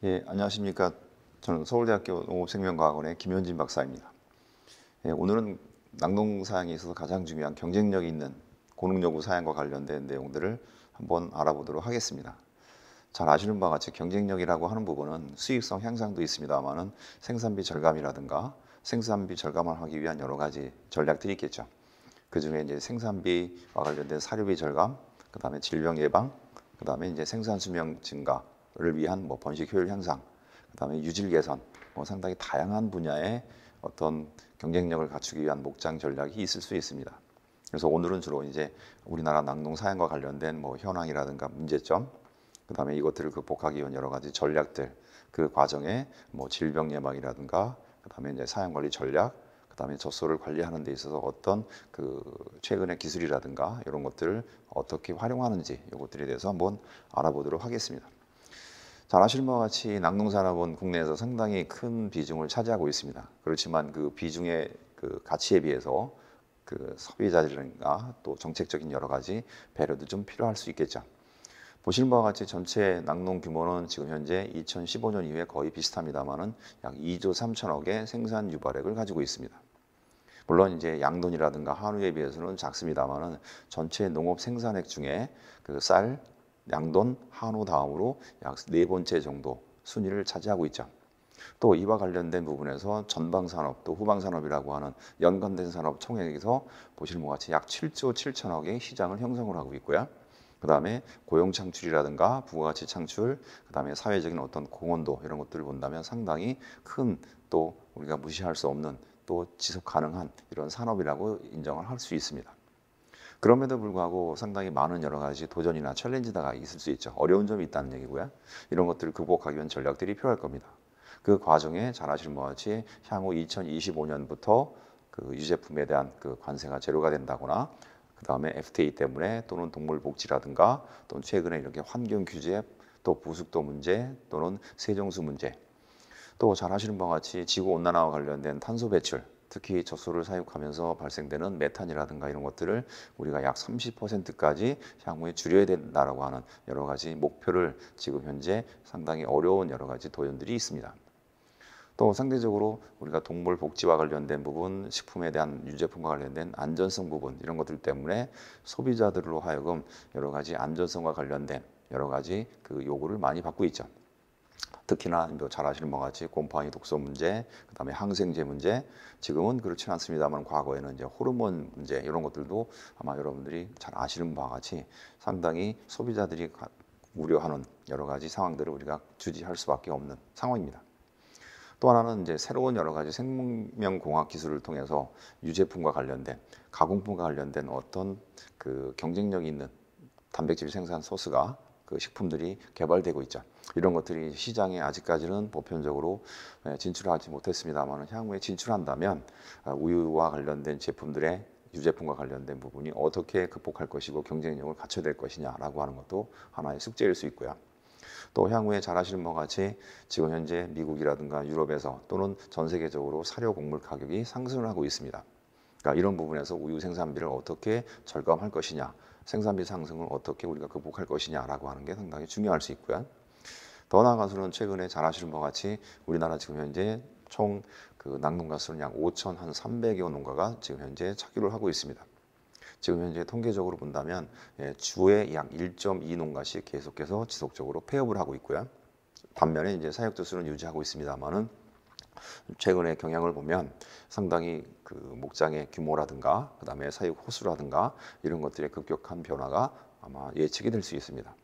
예, 안녕하십니까. 저는 서울대학교 농업생명과학원의 김현진 박사입니다. 예, 오늘은 낙농사양에 있어서 가장 중요한 경쟁력 있는 고능요구 사양과 관련된 내용들을 한번 알아보도록 하겠습니다. 잘 아시는 바와 같이 경쟁력이라고 하는 부분은 수익성 향상도 있습니다만은 생산비 절감이라든가 생산비 절감을 하기 위한 여러 가지 전략들이 있겠죠. 그 중에 이제 생산비와 관련된 사료비 절감, 그 다음에 질병 예방, 그 다음에 이제 생산 수명 증가를 위한 번식 효율 향상, 그 다음에 유질 개선, 상당히 다양한 분야의 어떤 경쟁력을 갖추기 위한 목장 전략이 있을 수 있습니다. 그래서 오늘은 주로 이제 우리나라 낙농 사양과 관련된 현황이라든가 문제점, 그 다음에 이것들을 극복하기 위한 여러 가지 전략들, 그 과정에 질병 예방이라든가, 그 다음에 이제 사양 관리 전략, 그 다음에 젖소를 관리하는 데 있어서 어떤 그 최근의 기술이라든가 이런 것들을 어떻게 활용하는지 이것들에 대해서 한번 알아보도록 하겠습니다. 잘 아시는 바와 같이 낙농산업은 국내에서 상당히 큰 비중을 차지하고 있습니다. 그렇지만 그 비중의 그 가치에 비해서 그 소비자들과 또 정책적인 여러 가지 배려도 좀 필요할 수 있겠죠. 보시는 바와 같이 전체 낙농 규모는 지금 현재 2015년 이후에 거의 비슷합니다만은 약 2조 3천억의 생산 유발액을 가지고 있습니다. 물론 이제 양돈이라든가 한우에 비해서는 작습니다만은 전체 농업 생산액 중에 그 쌀, 양돈, 한우 다음으로 약 네 번째 정도 순위를 차지하고 있죠. 또 이와 관련된 부분에서 전방산업 또 후방산업이라고 하는 연관된 산업 총액에서 보시는 것 같이 약 7조 7천억의 시장을 형성을 하고 있고요. 그 다음에 고용 창출이라든가 부가가치 창출, 그 다음에 사회적인 어떤 공헌도 이런 것들을 본다면 상당히 큰 또 우리가 무시할 수 없는 또 지속 가능한 이런 산업이라고 인정을 할 수 있습니다. 그럼에도 불구하고 상당히 많은 여러 가지 도전이나 챌린지가 있을 수 있죠. 어려운 점이 있다는 얘기고요. 이런 것들을 극복하기 위한 전략들이 필요할 겁니다. 그 과정에 잘 아시는 바와 같이 향후 2025년부터 그 유제품에 대한 그 관세가 제로가 된다거나 그 다음에 FTA 때문에 또는 동물 복지라든가 또는 최근에 이렇게 환경 규제 또 부숙도 문제 또는 세정수 문제 또 잘 아시는 바와 같이 지구 온난화와 관련된 탄소 배출 특히 젖소를 사육하면서 발생되는 메탄이라든가 이런 것들을 우리가 약 30%까지 향후에 줄여야 된다라고 하는 여러 가지 목표를 지금 현재 상당히 어려운 여러 가지 도전들이 있습니다. 또 상대적으로 우리가 동물 복지와 관련된 부분, 식품에 대한 유제품과 관련된 안전성 부분 이런 것들 때문에 소비자들로 하여금 여러 가지 안전성과 관련된 여러 가지 그 요구를 많이 받고 있죠. 특히나 잘 아시는 바와 같이 곰팡이 독소 문제, 그다음에 항생제 문제, 지금은 그렇지 않습니다만 과거에는 이제 호르몬 문제 이런 것들도 아마 여러분들이 잘 아시는 바와 같이 상당히 소비자들이 우려하는 여러 가지 상황들을 우리가 주지할 수밖에 없는 상황입니다. 또 하나는 이제 새로운 여러 가지 생명공학 기술을 통해서 유제품과 관련된 가공품과 관련된 어떤 그 경쟁력 있는 단백질 생산 소스가 그 식품들이 개발되고 있죠. 이런 것들이 시장에 아직까지는 보편적으로 진출하지 못했습니다만 향후에 진출한다면 우유와 관련된 제품들의 유제품과 관련된 부분이 어떻게 극복할 것이고 경쟁력을 갖춰야 될 것이냐라고 하는 것도 하나의 숙제일 수 있고요. 또 향후에 잘 아시는 바와 같이 지금 현재 미국이라든가 유럽에서 또는 전 세계적으로 사료 곡물 가격이 상승을 하고 있습니다. 그러니까 이런 부분에서 우유 생산비를 어떻게 절감할 것이냐, 생산비 상승을 어떻게 우리가 극복할 것이냐라고 하는 게 상당히 중요할 수 있고요. 더 나아가서는 최근에 잘 아시는 바와 같이 우리나라 지금 현재 총 그 낙농가 수는 약 5,300여 농가가 지금 현재 착유를 하고 있습니다. 지금 현재 통계적으로 본다면 주에 약 1.2 농가씩 계속해서 지속적으로 폐업을 하고 있고요. 반면에 이제 사육조 수는 유지하고 있습니다만은 최근의 경향을 보면 상당히 그 목장의 규모라든가 그다음에 사육 호수라든가 이런 것들의 급격한 변화가 아마 예측이 될 수 있습니다.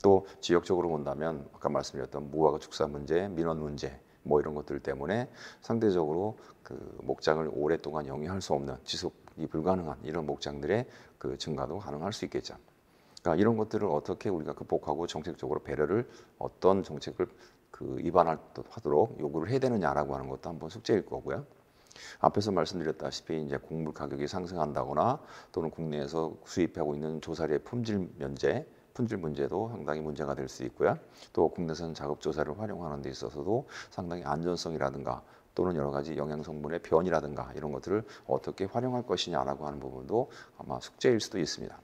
또 지역적으로 본다면 아까 말씀드렸던 무화과 축사 문제, 민원 문제 이런 것들 때문에 상대적으로 그 목장을 오랫동안 영위할 수 없는 지속이 불가능한 이런 목장들의 그 증가도 가능할 수 있겠죠. 그러니까 이런 것들을 어떻게 우리가 극복하고 정책적으로 배려를 어떤 정책을 그 위반하도록 요구를 해야 되느냐라고 하는 것도 한번 숙제일 거고요. 앞에서 말씀드렸다시피 이제 곡물 가격이 상승한다거나 또는 국내에서 수입하고 있는 조사리의 품질 문제도 상당히 문제가 될 수 있고요. 또 국내산 자급조사를 활용하는 데 있어서도 상당히 안전성이라든가 또는 여러 가지 영양 성분의 변이라든가 이런 것들을 어떻게 활용할 것이냐라고 하는 부분도 아마 숙제일 수도 있습니다.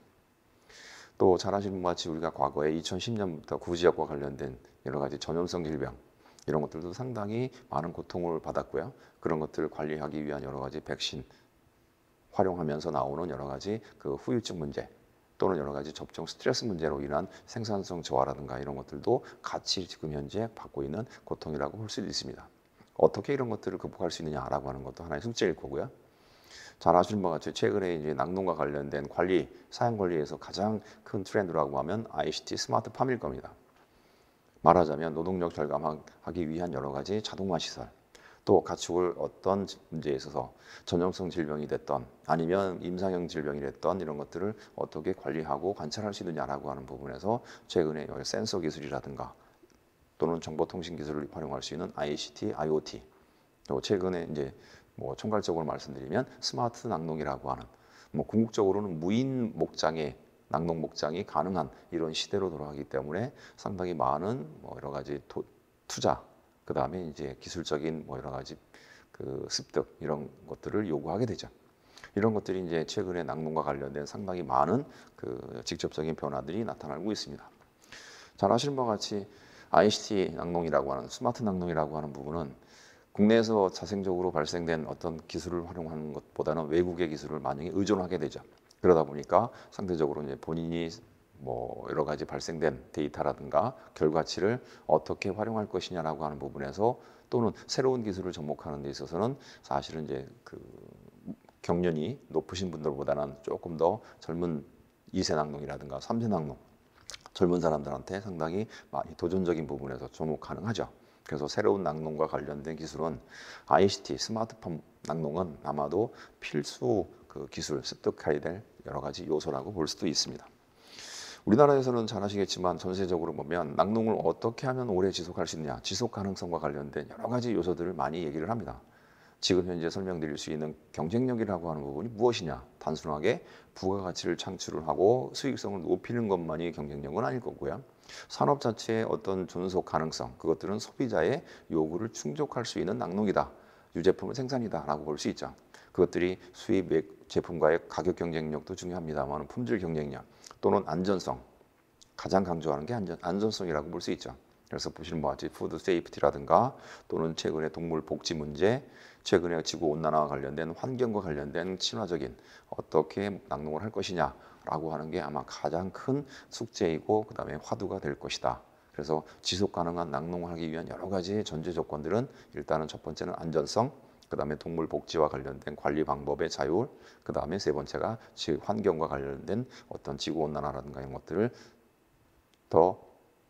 또 잘 아시는 것 같이 우리가 과거에 2010년부터 구지역과 관련된 여러 가지 전염성 질병 이런 것들도 상당히 많은 고통을 받았고요. 그런 것들을 관리하기 위한 여러 가지 백신 활용하면서 나오는 여러 가지 그 후유증 문제 또는 여러 가지 접종 스트레스 문제로 인한 생산성 저하라든가 이런 것들도 같이 지금 현재 받고 있는 고통이라고 볼 수도 있습니다. 어떻게 이런 것들을 극복할 수 있느냐라고 하는 것도 하나의 숙제일 거고요. 잘 아시는 바와 같이 최근에 이제 낙농과 관련된 관리, 사양 관리에서 가장 큰 트렌드라고 하면 ICT 스마트 팜일 겁니다. 말하자면 노동력 절감하기 위한 여러 가지 자동화 시설, 또 가축을 어떤 문제에 있어서 전염성 질병이 됐던 아니면 임상형 질병이 됐던 이런 것들을 어떻게 관리하고 관찰할 수 있느냐라고 하는 부분에서 최근에 센서 기술이라든가 또는 정보통신 기술을 활용할 수 있는 ICT, IoT, 또 최근에 이제 뭐 총괄적으로 말씀드리면 스마트 낙농이라고 하는 뭐 궁극적으로는 무인 목장의 낙농 목장이 가능한 이런 시대로 돌아가기 때문에 상당히 많은 뭐 여러 가지 투자, 그 다음에 이제 기술적인 뭐 여러 가지 그 습득 이런 것들을 요구하게 되죠. 이런 것들이 이제 최근에 낙농과 관련된 상당히 많은 그 직접적인 변화들이 나타나고 있습니다. 잘 아시는 바와 같이 ICT 낙농이라고 하는 스마트 낙농이라고 하는 부분은 국내에서 자생적으로 발생된 어떤 기술을 활용하는 것보다는 외국의 기술을 많이 의존하게 되죠. 그러다 보니까 상대적으로 이제 본인이 뭐 여러 가지 발생된 데이터라든가 결과치를 어떻게 활용할 것이냐라고 하는 부분에서 또는 새로운 기술을 접목하는 데 있어서는 사실은 이제 그 경련이 높으신 분들보다는 조금 더 젊은 2세 낙농이라든가 3세 낙농 젊은 사람들한테 상당히 많이 도전적인 부분에서 접목 가능하죠. 그래서 새로운 낙농과 관련된 기술은 ICT 스마트팜 낙농은 아마도 필수 그 기술 습득해야 될 여러 가지 요소라고 볼 수도 있습니다. 우리나라에서는 잘 아시겠지만 전 세계적으로 보면 낙농을 어떻게 하면 오래 지속할 수 있느냐, 지속 가능성과 관련된 여러 가지 요소들을 많이 얘기를 합니다. 지금 현재 설명드릴 수 있는 경쟁력이라고 하는 부분이 무엇이냐? 단순하게 부가가치를 창출을 하고 수익성을 높이는 것만이 경쟁력은 아닐 거고요. 산업 자체의 어떤 존속 가능성, 그것들은 소비자의 요구를 충족할 수 있는 낙농이다. 유제품의 생산이다라고 볼 수 있죠. 그것들이 수입 제품과의 가격 경쟁력도 중요합니다만 품질 경쟁력 또는 안전성, 가장 강조하는 게 안전성이라고 볼 수 있죠. 그래서 보시는 바와 같이 푸드 세이프티라든가 또는 최근에 동물 복지 문제, 최근에 지구 온난화와 관련된 환경과 관련된 친화적인 어떻게 낙농을 할 것이냐라고 하는 게 아마 가장 큰 숙제이고 그다음에 화두가 될 것이다. 그래서 지속 가능한 낙농을 하기 위한 여러 가지 전제 조건들은 일단은 첫 번째는 안전성, 그다음에 동물 복지와 관련된 관리 방법의 자율, 그다음에 세 번째가 환경과 관련된 어떤 지구 온난화라든가 이런 것들을 더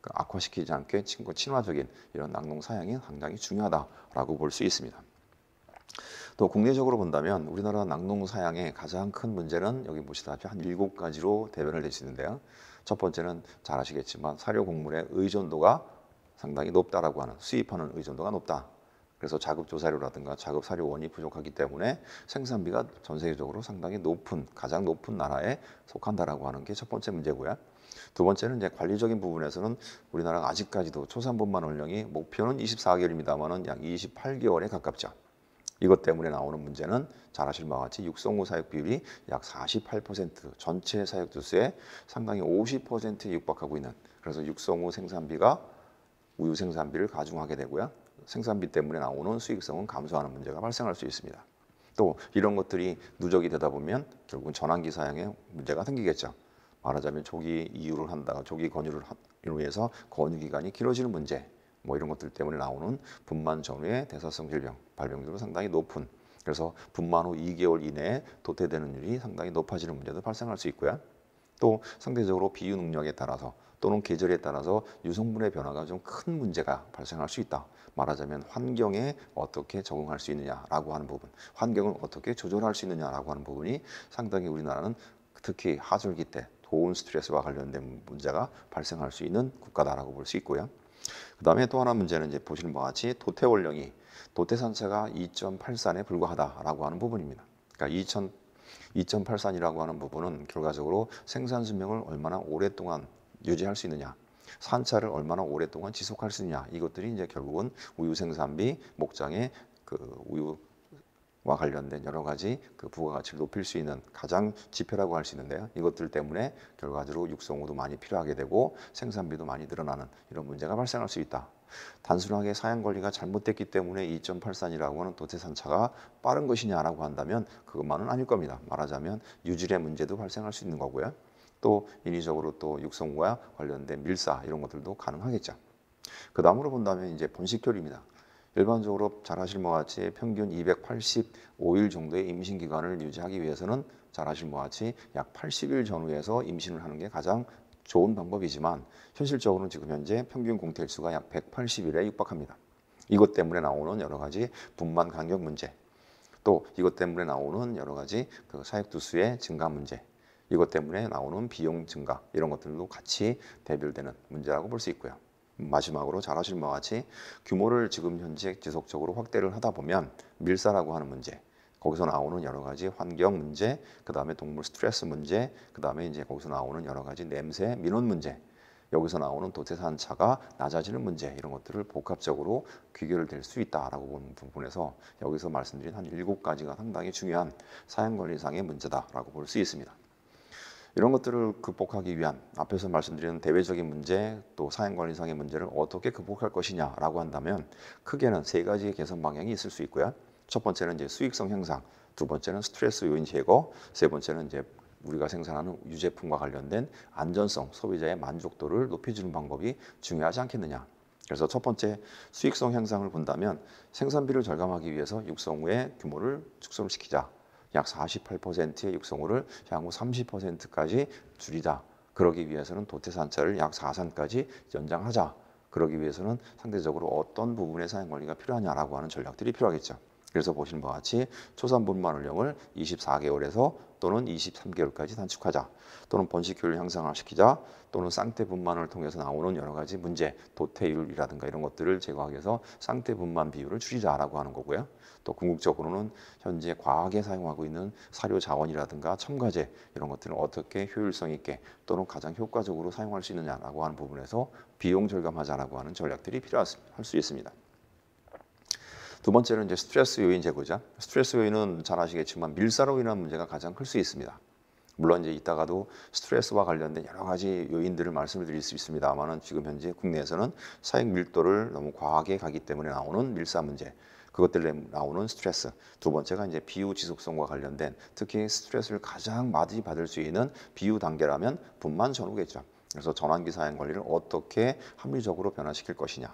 악화시키지 않게 친화적인 이런 낙농 사양이 상당히 중요하다라고 볼 수 있습니다. 또 국내적으로 본다면 우리나라 낙농 사양의 가장 큰 문제는 여기 보시다시피 한 7가지로 대변을 낼 수 있는데요. 첫 번째는 잘 아시겠지만 사료 곡물의 의존도가 상당히 높다라고 하는 수입하는 의존도가 높다. 그래서 자급 조사료라든가 자급 사료원이 부족하기 때문에 생산비가 전 세계적으로 상당히 높은 가장 높은 나라에 속한다라고 하는 게 첫 번째 문제고요. 두 번째는 이제 관리적인 부분에서는 우리나라가 아직까지도 초산분만 원령이 목표는 24개월입니다만은 약 28개월에 가깝죠. 이것 때문에 나오는 문제는 잘 아실 바와 같이 육성우 사육 비율이 약 48% 전체 사육 두수의 상당히 50%에 육박하고 있는 그래서 육성우 생산비가 우유 생산비를 가중하게 되고요. 생산비 때문에 나오는 수익성은 감소하는 문제가 발생할 수 있습니다. 또 이런 것들이 누적이 되다 보면 결국은 전환기 사양에 문제가 생기겠죠. 말하자면 조기 이유를 한다가 조기 권유를 위해서 권유 기간이 길어지는 문제 뭐 이런 것들 때문에 나오는 분만 전후의 대사성 질병 발병률은 상당히 높은 그래서 분만 후 2개월 이내에 도태되는 율이 상당히 높아지는 문제도 발생할 수 있고요. 또 상대적으로 비유 능력에 따라서 또는 계절에 따라서 유성분의 변화가 좀 큰 문제가 발생할 수 있다. 말하자면 환경에 어떻게 적응할 수 있느냐라고 하는 부분, 환경을 어떻게 조절할 수 있느냐라고 하는 부분이 상당히 우리나라는 특히 하절기 때 고온 스트레스와 관련된 문제가 발생할 수 있는 국가다라고 볼 수 있고요. 그다음에 또 하나 문제는 이제 보시는 바와 같이 도태 원령이 도태 산체가 2.83에 불과하다라고 하는 부분입니다. 그러니까 2.83이라고 하는 부분은 결과적으로 생산 수명을 얼마나 오랫동안 유지할 수 있느냐, 산차를 얼마나 오랫동안 지속할 수 있느냐 이것들이 이제 결국은 우유 생산비, 목장의 그 우유와 관련된 여러 가지 그 부가가치를 높일 수 있는 가장 지표라고 할 수 있는데요. 이것들 때문에 결과적으로 육성우도 많이 필요하게 되고 생산비도 많이 늘어나는 이런 문제가 발생할 수 있다. 단순하게 사양 관리가 잘못됐기 때문에 2.83이라고 하는 도태산차가 빠른 것이냐라고 한다면 그것만은 아닐 겁니다. 말하자면 유질의 문제도 발생할 수 있는 거고요. 또 인위적으로 또 육성과 관련된 밀사 이런 것들도 가능하겠죠. 그 다음으로 본다면 이제 번식효율입니다. 일반적으로 잘 아실 것 같이 평균 285일 정도의 임신 기간을 유지하기 위해서는 잘 아실 것 같이 약 80일 전후에서 임신을 하는 게 가장 좋은 방법이지만 현실적으로는 지금 현재 평균 공태일수가 약 180일에 육박합니다. 이것 때문에 나오는 여러 가지 분만 간격 문제, 또 이것 때문에 나오는 여러 가지 그 사육두수의 증가 문제, 이것 때문에 나오는 비용 증가 이런 것들도 같이 대별되는 문제라고 볼 수 있고요. 마지막으로 잘 아실 바와 같이 규모를 지금 현재 지속적으로 확대를 하다 보면 밀사라고 하는 문제, 거기서 나오는 여러 가지 환경 문제, 그 다음에 동물 스트레스 문제, 그 다음에 이제 거기서 나오는 여러 가지 냄새, 민원 문제, 여기서 나오는 도태산차가 낮아지는 문제 이런 것들을 복합적으로 귀결될 수 있다라고 보는 부분에서 여기서 말씀드린 한 7가지가 상당히 중요한 사양관리상의 문제다라고 볼 수 있습니다. 이런 것들을 극복하기 위한 앞에서 말씀드린 대외적인 문제 또 사양관리상의 문제를 어떻게 극복할 것이냐라고 한다면 크게는 3가지의 개선 방향이 있을 수 있고요. 첫 번째는 이제 수익성 향상, 두 번째는 스트레스 요인 제거, 세 번째는 이제 우리가 생산하는 유제품과 관련된 안전성, 소비자의 만족도를 높여주는 방법이 중요하지 않겠느냐. 그래서 첫 번째 수익성 향상을 본다면 생산비를 절감하기 위해서 육성후의 규모를 축소를 시키자. 약 48%의 육성후를 향후 30%까지 줄이자. 그러기 위해서는 도태산차를 약 4산까지 연장하자. 그러기 위해서는 상대적으로 어떤 부분의 사양관리가 필요하냐라고 하는 전략들이 필요하겠죠. 그래서 보시는 바와 같이 초산분만원령을 24개월에서 또는 23개월까지 단축하자, 또는 번식효율을 향상시키자, 또는 쌍태 분만을 통해서 나오는 여러 가지 문제, 도태율이라든가 이런 것들을 제거하기 위해서 쌍태 분만 비율을 줄이자라고 하는 거고요. 또 궁극적으로는 현재 과하게 사용하고 있는 사료 자원이라든가 첨가제 이런 것들을 어떻게 효율성 있게 또는 가장 효과적으로 사용할 수 있느냐라고 하는 부분에서 비용 절감하자라고 하는 전략들이 필요할 수 있습니다. 두 번째는 이제 스트레스 요인 제거죠. 스트레스 요인은 잘 아시겠지만 밀사로 인한 문제가 가장 클 수 있습니다. 물론 이제 이따가도 스트레스와 관련된 여러 가지 요인들을 말씀을 드릴 수 있습니다만은 지금 현재 국내에서는 사육 밀도를 너무 과하게 가기 때문에 나오는 밀사 문제, 그것 때문에 나오는 스트레스. 두 번째가 이제 비유 지속성과 관련된 특히 스트레스를 가장 많이 받을 수 있는 비유 단계라면 분만 전후겠죠. 그래서 전환기 사양 관리를 어떻게 합리적으로 변화시킬 것이냐.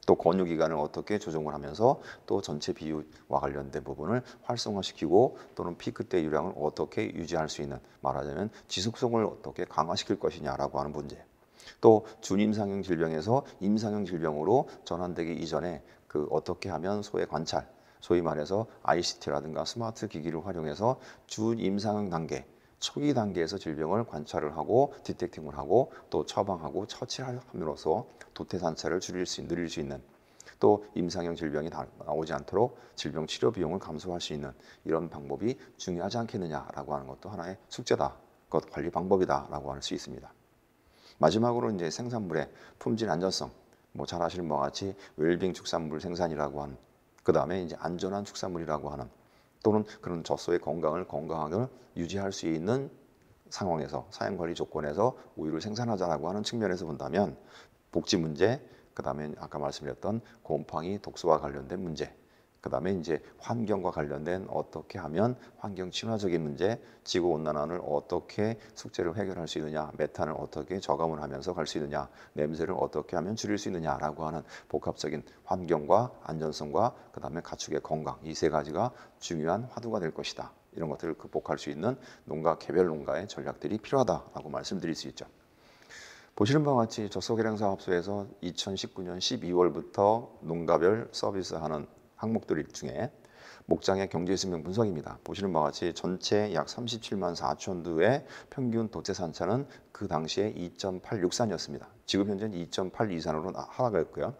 또 권유 기간을 어떻게 조정을 하면서 또 전체 비유와 관련된 부분을 활성화시키고 또는 피크 때 유량을 어떻게 유지할 수 있는, 말하자면 지속성을 어떻게 강화시킬 것이냐라고 하는 문제. 또 준임상형 질병에서 임상형 질병으로 전환되기 이전에 그 어떻게 하면 소의 관찰, 소위 말해서 ICT라든가 스마트 기기를 활용해서 준임상형 단계, 초기 단계에서 질병을 관찰을 하고 디텍팅을 하고 또 처방하고 처치를 함으로써 도태산차를 늘릴 수 있는, 또 임상형 질병이 나오지 않도록 질병 치료 비용을 감소할 수 있는 이런 방법이 중요하지 않겠느냐라고 하는 것도 하나의 숙제다, 그것 관리 방법이다라고 할 수 있습니다. 마지막으로 이제 생산물의 품질 안전성, 뭐 잘 아시는 바와 같이 웰빙 축산물 생산이라고 하는, 그 다음에 이제 안전한 축산물이라고 하는, 또는 그런 젖소의 건강을 유지할 수 있는 상황에서 사양관리 조건에서 우유를 생산하자라고 하는 측면에서 본다면 복지 문제, 그 다음에 아까 말씀드렸던 곰팡이 독소와 관련된 문제, 그 다음에 이제 환경과 관련된 어떻게 하면 환경 친화적인 문제, 지구 온난화를 어떻게 숙제를 해결할 수 있느냐, 메탄을 어떻게 저감을 하면서 갈 수 있느냐, 냄새를 어떻게 하면 줄일 수 있느냐라고 하는 복합적인 환경과 안전성과 그 다음에 가축의 건강, 이 3가지가 중요한 화두가 될 것이다. 이런 것들을 극복할 수 있는 농가, 개별 농가의 전략들이 필요하다라고 말씀드릴 수 있죠. 보시는 바와 같이 젖소개량사업소에서 2019년 12월부터 농가별 서비스하는 항목들 중에 목장의 경제수명 분석입니다. 보시는 바와 같이 전체 약 37만 4천 두의 평균 도태산차는 그 당시에 2.86산이었습니다. 지금 현재는 2.82산으로 하락했고요.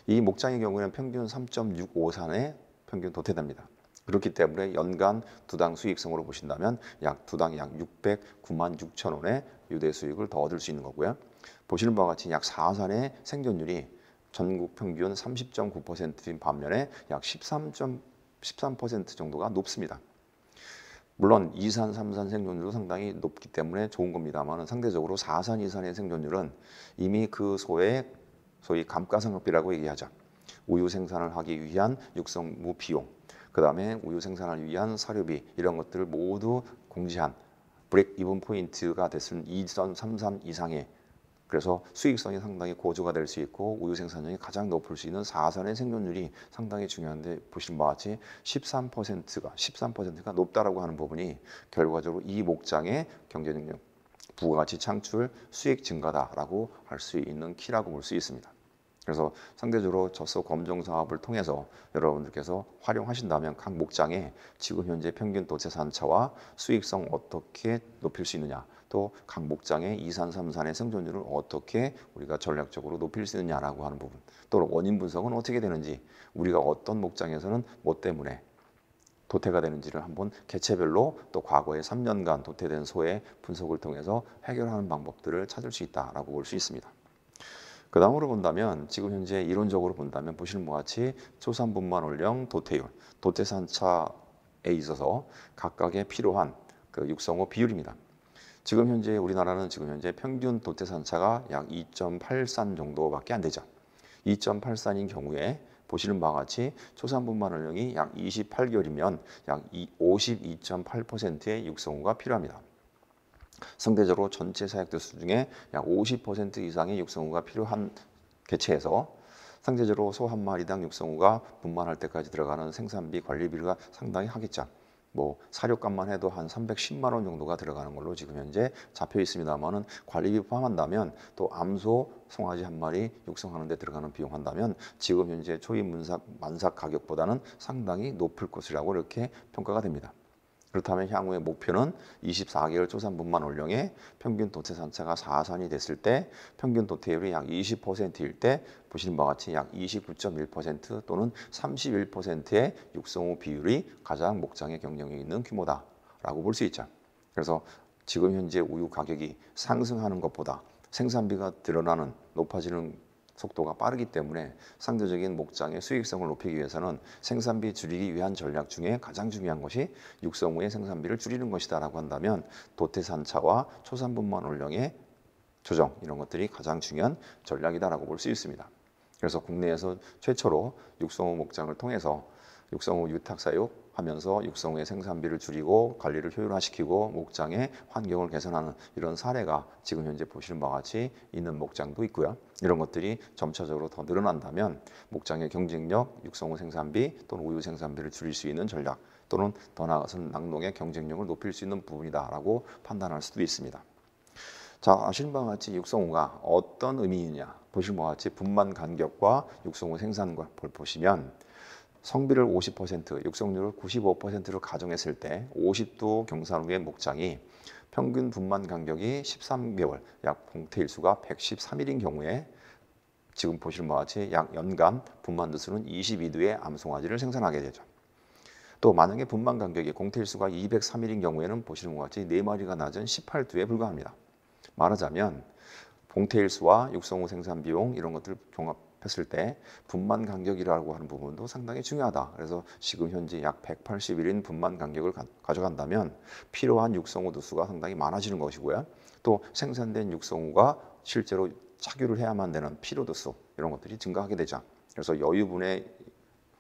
이 목장의 경우에는 평균 3.65산에 평균 도태됩니다. 그렇기 때문에 연간 두당 수익성으로 보신다면 약 두당 약 609만 6천 원의 유대 수익을 더 얻을 수 있는 거고요. 보시는 바와 같이 약 4산의 생존율이 전국 평균 30.9%인 반면에 약 13% 정도가 높습니다. 물론 2산, 3산 생존율도 상당히 높기 때문에 좋은 겁니다만 상대적으로 4산 이상의 생존율은 이미 그 소의 소위 감가상각비라고 얘기하죠. 우유 생산을 하기 위한 육성무 비용, 그 다음에 우유 생산을 위한 사료비 이런 것들을 모두 공제한 브레이크 이븐 포인트가 됐을 2.33 이상의 그래서 수익성이 상당히 고조가 될 수 있고 우유 생산량이 가장 높을 수 있는 4선의 생존율이 상당히 중요한데 보시는 바와 같이 13%가 높다라고 하는 부분이 결과적으로 이 목장의 경제능력, 부가가치 창출, 수익 증가다라고 할 수 있는 키라고 볼 수 있습니다. 그래서 상대적으로 젖소 검정 사업을 통해서 여러분들께서 활용하신다면 각 목장의 지금 현재 평균 도체산차와 수익성 어떻게 높일 수 있느냐, 또 각 목장의 2산, 3산의 생존율을 어떻게 우리가 전략적으로 높일 수 있느냐라고 하는 부분, 또 원인 분석은 어떻게 되는지, 우리가 어떤 목장에서는 뭐 때문에 도태가 되는지를 한번 개체별로 또 과거의 3년간 도태된 소의 분석을 통해서 해결하는 방법들을 찾을 수 있다라고 볼 수 있습니다. 그 다음으로 본다면 지금 현재 이론적으로 본다면 보시는 바와 같이 초산분만 원령 도태율, 도태산차에 있어서 각각의 필요한 그 육성호 비율입니다. 지금 현재 우리나라는 지금 현재 평균 도태산차가 약 2.8산 정도밖에 안 되죠. 2.8산인 경우에 보시는 바와 같이 초산분만 원령이 약 28개월이면 약 52.8%의 육성호가 필요합니다. 상대적으로 전체 사육대수 중에 약 50% 이상의 육성우가 필요한 개체에서 상대적으로 소 한 마리당 육성우가 분만할 때까지 들어가는 생산비 관리비가 상당히 하겠죠. 뭐 사료값만 해도 한 310만 원 정도가 들어가는 걸로 지금 현재 잡혀 있습니다만은 관리비 포함한다면 또 암소 송아지 한 마리 육성하는 데 들어가는 비용 한다면 지금 현재 초입 만삭 가격보다는 상당히 높을 것이라고 이렇게 평가가 됩니다. 그렇다면 향후의 목표는 24개월 초산분만 원령의 평균 도태산차가 4산이 됐을 때 평균 도태율이 약 20%일 때 보시는 바와 같이 약 29.1% 또는 31%의 육성호 비율이 가장 목장의 경쟁력이 있는 규모다라고 볼 수 있죠. 그래서 지금 현재 우유 가격이 상승하는 것보다 생산비가 늘어나는 높아지는 속도가 빠르기 때문에 상대적인 목장의 수익성을 높이기 위해서는 생산비 줄이기 위한 전략 중에 가장 중요한 것이 육성우의 생산비를 줄이는 것이다라고 한다면 도태산차와 초산분만 원령의 조정 이런 것들이 가장 중요한 전략이다라고 볼 수 있습니다. 그래서 국내에서 최초로 육성우 목장을 통해서 육성우 유탁 사육하면서 육성우의 생산비를 줄이고 관리를 효율화시키고 목장의 환경을 개선하는 이런 사례가 지금 현재 보시는 바와 같이 있는 목장도 있고요. 이런 것들이 점차적으로 더 늘어난다면 목장의 경쟁력, 육성우 생산비 또는 우유 생산비를 줄일 수 있는 전략 또는 더 나아가서는 낙농의 경쟁력을 높일 수 있는 부분이다라고 판단할 수도 있습니다. 자, 아시는 바와 같이 육성우가 어떤 의미이냐 보시는 바와 같이 분만 간격과 육성우 생산과 보시면 성비를 50%, 육성률을 95%로 가정했을 때 50도 경산후의 목장이 평균 분만 간격이 13개월, 약 공태일수가 113일인 경우에 지금 보시는 바와 같이 약 연간 분만 두수는 22두의 암송아지를 생산하게 되죠. 또 만약에 분만 간격이 공태일수가 203일인 경우에는 보시는 것 같이 4마리가 낮은 18두에 불과합니다. 말하자면 공태일수와 육성후 생산 비용 이런 것들을 종합했을 때 분만 간격이라고 하는 부분도 상당히 중요하다. 그래서 지금 현재 약 180일인 분만 간격을 가져간다면 필요한 육성후 두수가 상당히 많아지는 것이고요. 또 생산된 육성후가 실제로 착유를 해야만 되는 필요 두수 이런 것들이 증가하게 되죠. 그래서 여유분의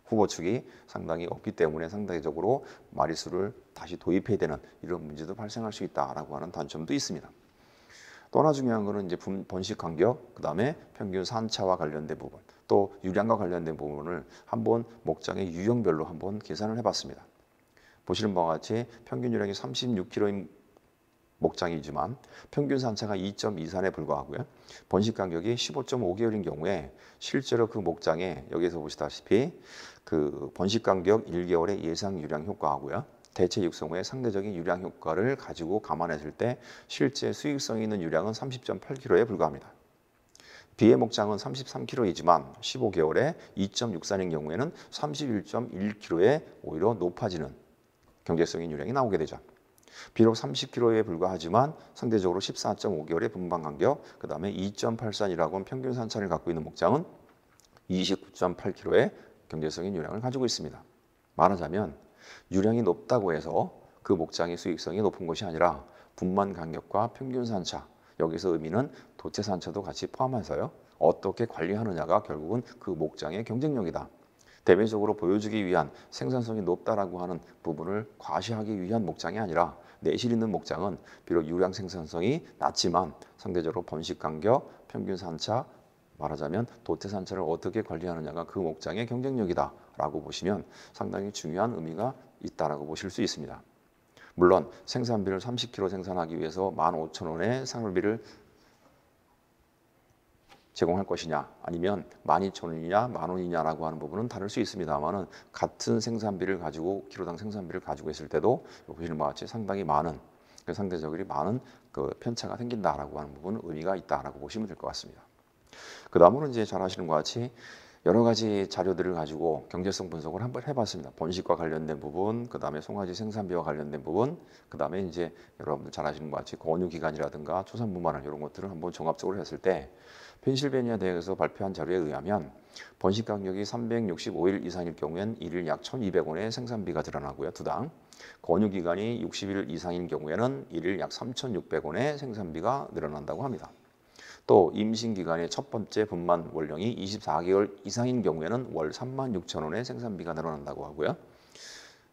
후보 측이 상당히 없기 때문에 상대적으로 마리수를 다시 도입해야 되는 이런 문제도 발생할 수 있다라고 하는 단점도 있습니다. 또 하나 중요한 거는 이제 번식 간격, 그 다음에 평균 산차와 관련된 부분, 또 유량과 관련된 부분을 한번 목장의 유형별로 한번 계산을 해봤습니다. 보시는 바와 같이 평균 유량이 36kg인 목장이지만 평균 산차가 2.2산에 불과하고요. 번식 간격이 15.5개월인 경우에 실제로 그 목장에 여기서 보시다시피 그 번식 간격 1개월의 예상 유량 효과하고요. 대체 육성후의 상대적인 유량 효과를 가지고 감안했을 때 실제 수익성이 있는 유량은 30.8kg에 불과합니다. 비의 목장은 33kg이지만 15개월에 2.6산인 경우에는 31.1kg에 오히려 높아지는 경제성인 유량이 나오게 되죠. 비록 30kg에 불과하지만 상대적으로 14.5개월의 분방 간격, 그 다음에 2.8산이라고 하는 평균 산차를 갖고 있는 목장은 29.8kg의 경제성인 유량을 가지고 있습니다. 말하자면 유량이 높다고 해서 그 목장의 수익성이 높은 것이 아니라 분만 간격과 평균 산차, 여기서 의미는 도체 산차도 같이 포함해서요. 어떻게 관리하느냐가 결국은 그 목장의 경쟁력이다. 대외적으로 보여주기 위한 생산성이 높다라고 하는 부분을 과시하기 위한 목장이 아니라 내실 있는 목장은 비록 유량 생산성이 낮지만 상대적으로 번식 간격, 평균 산차, 말하자면 도태 산차를 어떻게 관리하느냐가 그 목장의 경쟁력이다라고 보시면 상당히 중요한 의미가 있다라고 보실 수 있습니다. 물론 생산비를 30kg 생산하기 위해서 15,000원의 상물비를 제공할 것이냐 아니면 12,000원이냐 10,000원이냐라고 하는 부분은 다를 수 있습니다만은 같은 생산비를 가지고 키로당 생산비를 가지고 있을 때도 보시는 바와 같이 상당히 많은 상대적으로 많은 그 편차가 생긴다라고 하는 부분은 의미가 있다라고 보시면 될 것 같습니다. 그 다음으로 이제 잘 아시는 것 같이 여러 가지 자료들을 가지고 경제성 분석을 한번 해봤습니다. 번식과 관련된 부분, 그 다음에 송아지 생산비와 관련된 부분, 그 다음에 이제 여러분들 잘 아시는 것 같이 권유 기간이라든가 초산부 만원 이런 것들을 한번 종합적으로 했을 때 펜실베니아 대학에서 발표한 자료에 의하면 번식 간격이 365일 이상일 경우엔 일일 약 1,200원의 생산비가 드러나고요. 두당. 권유 기간이 60일 이상인 경우에는 일일 약 3,600원의 생산비가 늘어난다고 합니다. 또 임신 기간의 첫 번째 분만 원령이 24개월 이상인 경우에는 월 36,000원의 생산비가 늘어난다고 하고요.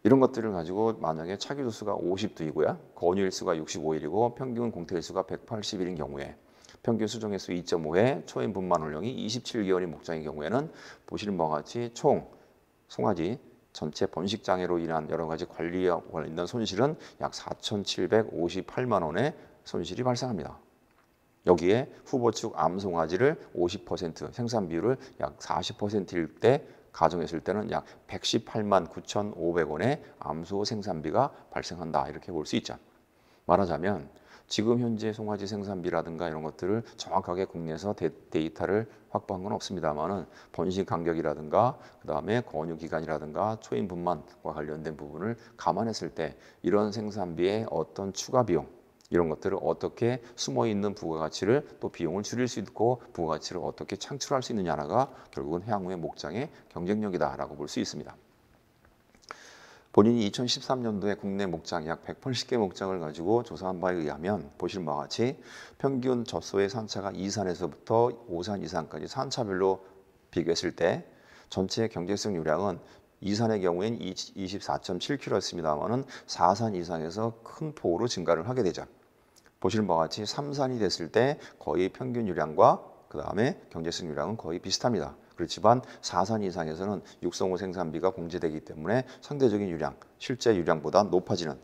이런 것들을 가지고 만약에 차기수 수가 50두이고요. 권유일 수가 65일이고 평균 공태일 수가 180일인 경우에 평균 수정횟수 2.5회, 초임 분만 원령이 27개월인 목장의 경우에는 보시는 바와 같이 총 송아지 전체 번식 장애로 인한 여러 가지 관리에 관련된 손실은 약 4,758만 원의 손실이 발생합니다. 여기에 후보 측 암송아지를 50% 생산 비율을 약 40%일 때 가정했을 때는 약 118만 9,500원의 암소 생산비가 발생한다 이렇게 볼 수 있죠. 말하자면 지금 현재 송아지 생산비라든가 이런 것들을 정확하게 국내에서 데이터를 확보한 건 없습니다만은 번식 간격이라든가 그다음에 권유 기간이라든가 초임 분만과 관련된 부분을 감안했을 때 이런 생산비의 어떤 추가 비용 이런 것들을 어떻게 숨어있는 부가가치를 또 비용을 줄일 수 있고 부가가치를 어떻게 창출할 수 있느냐가 결국은 향후의 목장의 경쟁력이다라고 볼 수 있습니다. 본인이 2013년도에 국내 목장 약 180개 목장을 가지고 조사한 바에 의하면 보시는 바와 같이 평균 젖소의 산차가 2산에서부터 5산 이상까지 산차별로 비교했을 때 전체 경제성 유량은 2산의 경우엔 24.7kg였습니다만은 4산 이상에서 큰 폭으로 증가를 하게 되죠. 보시는 바와 같이 3산이 됐을 때 거의 평균 유량과 그 다음에 경제성 유량은 거의 비슷합니다. 그렇지만 4산 이상에서는 육성호 생산비가 공제되기 때문에 상대적인 유량, 실제 유량보다 높아지는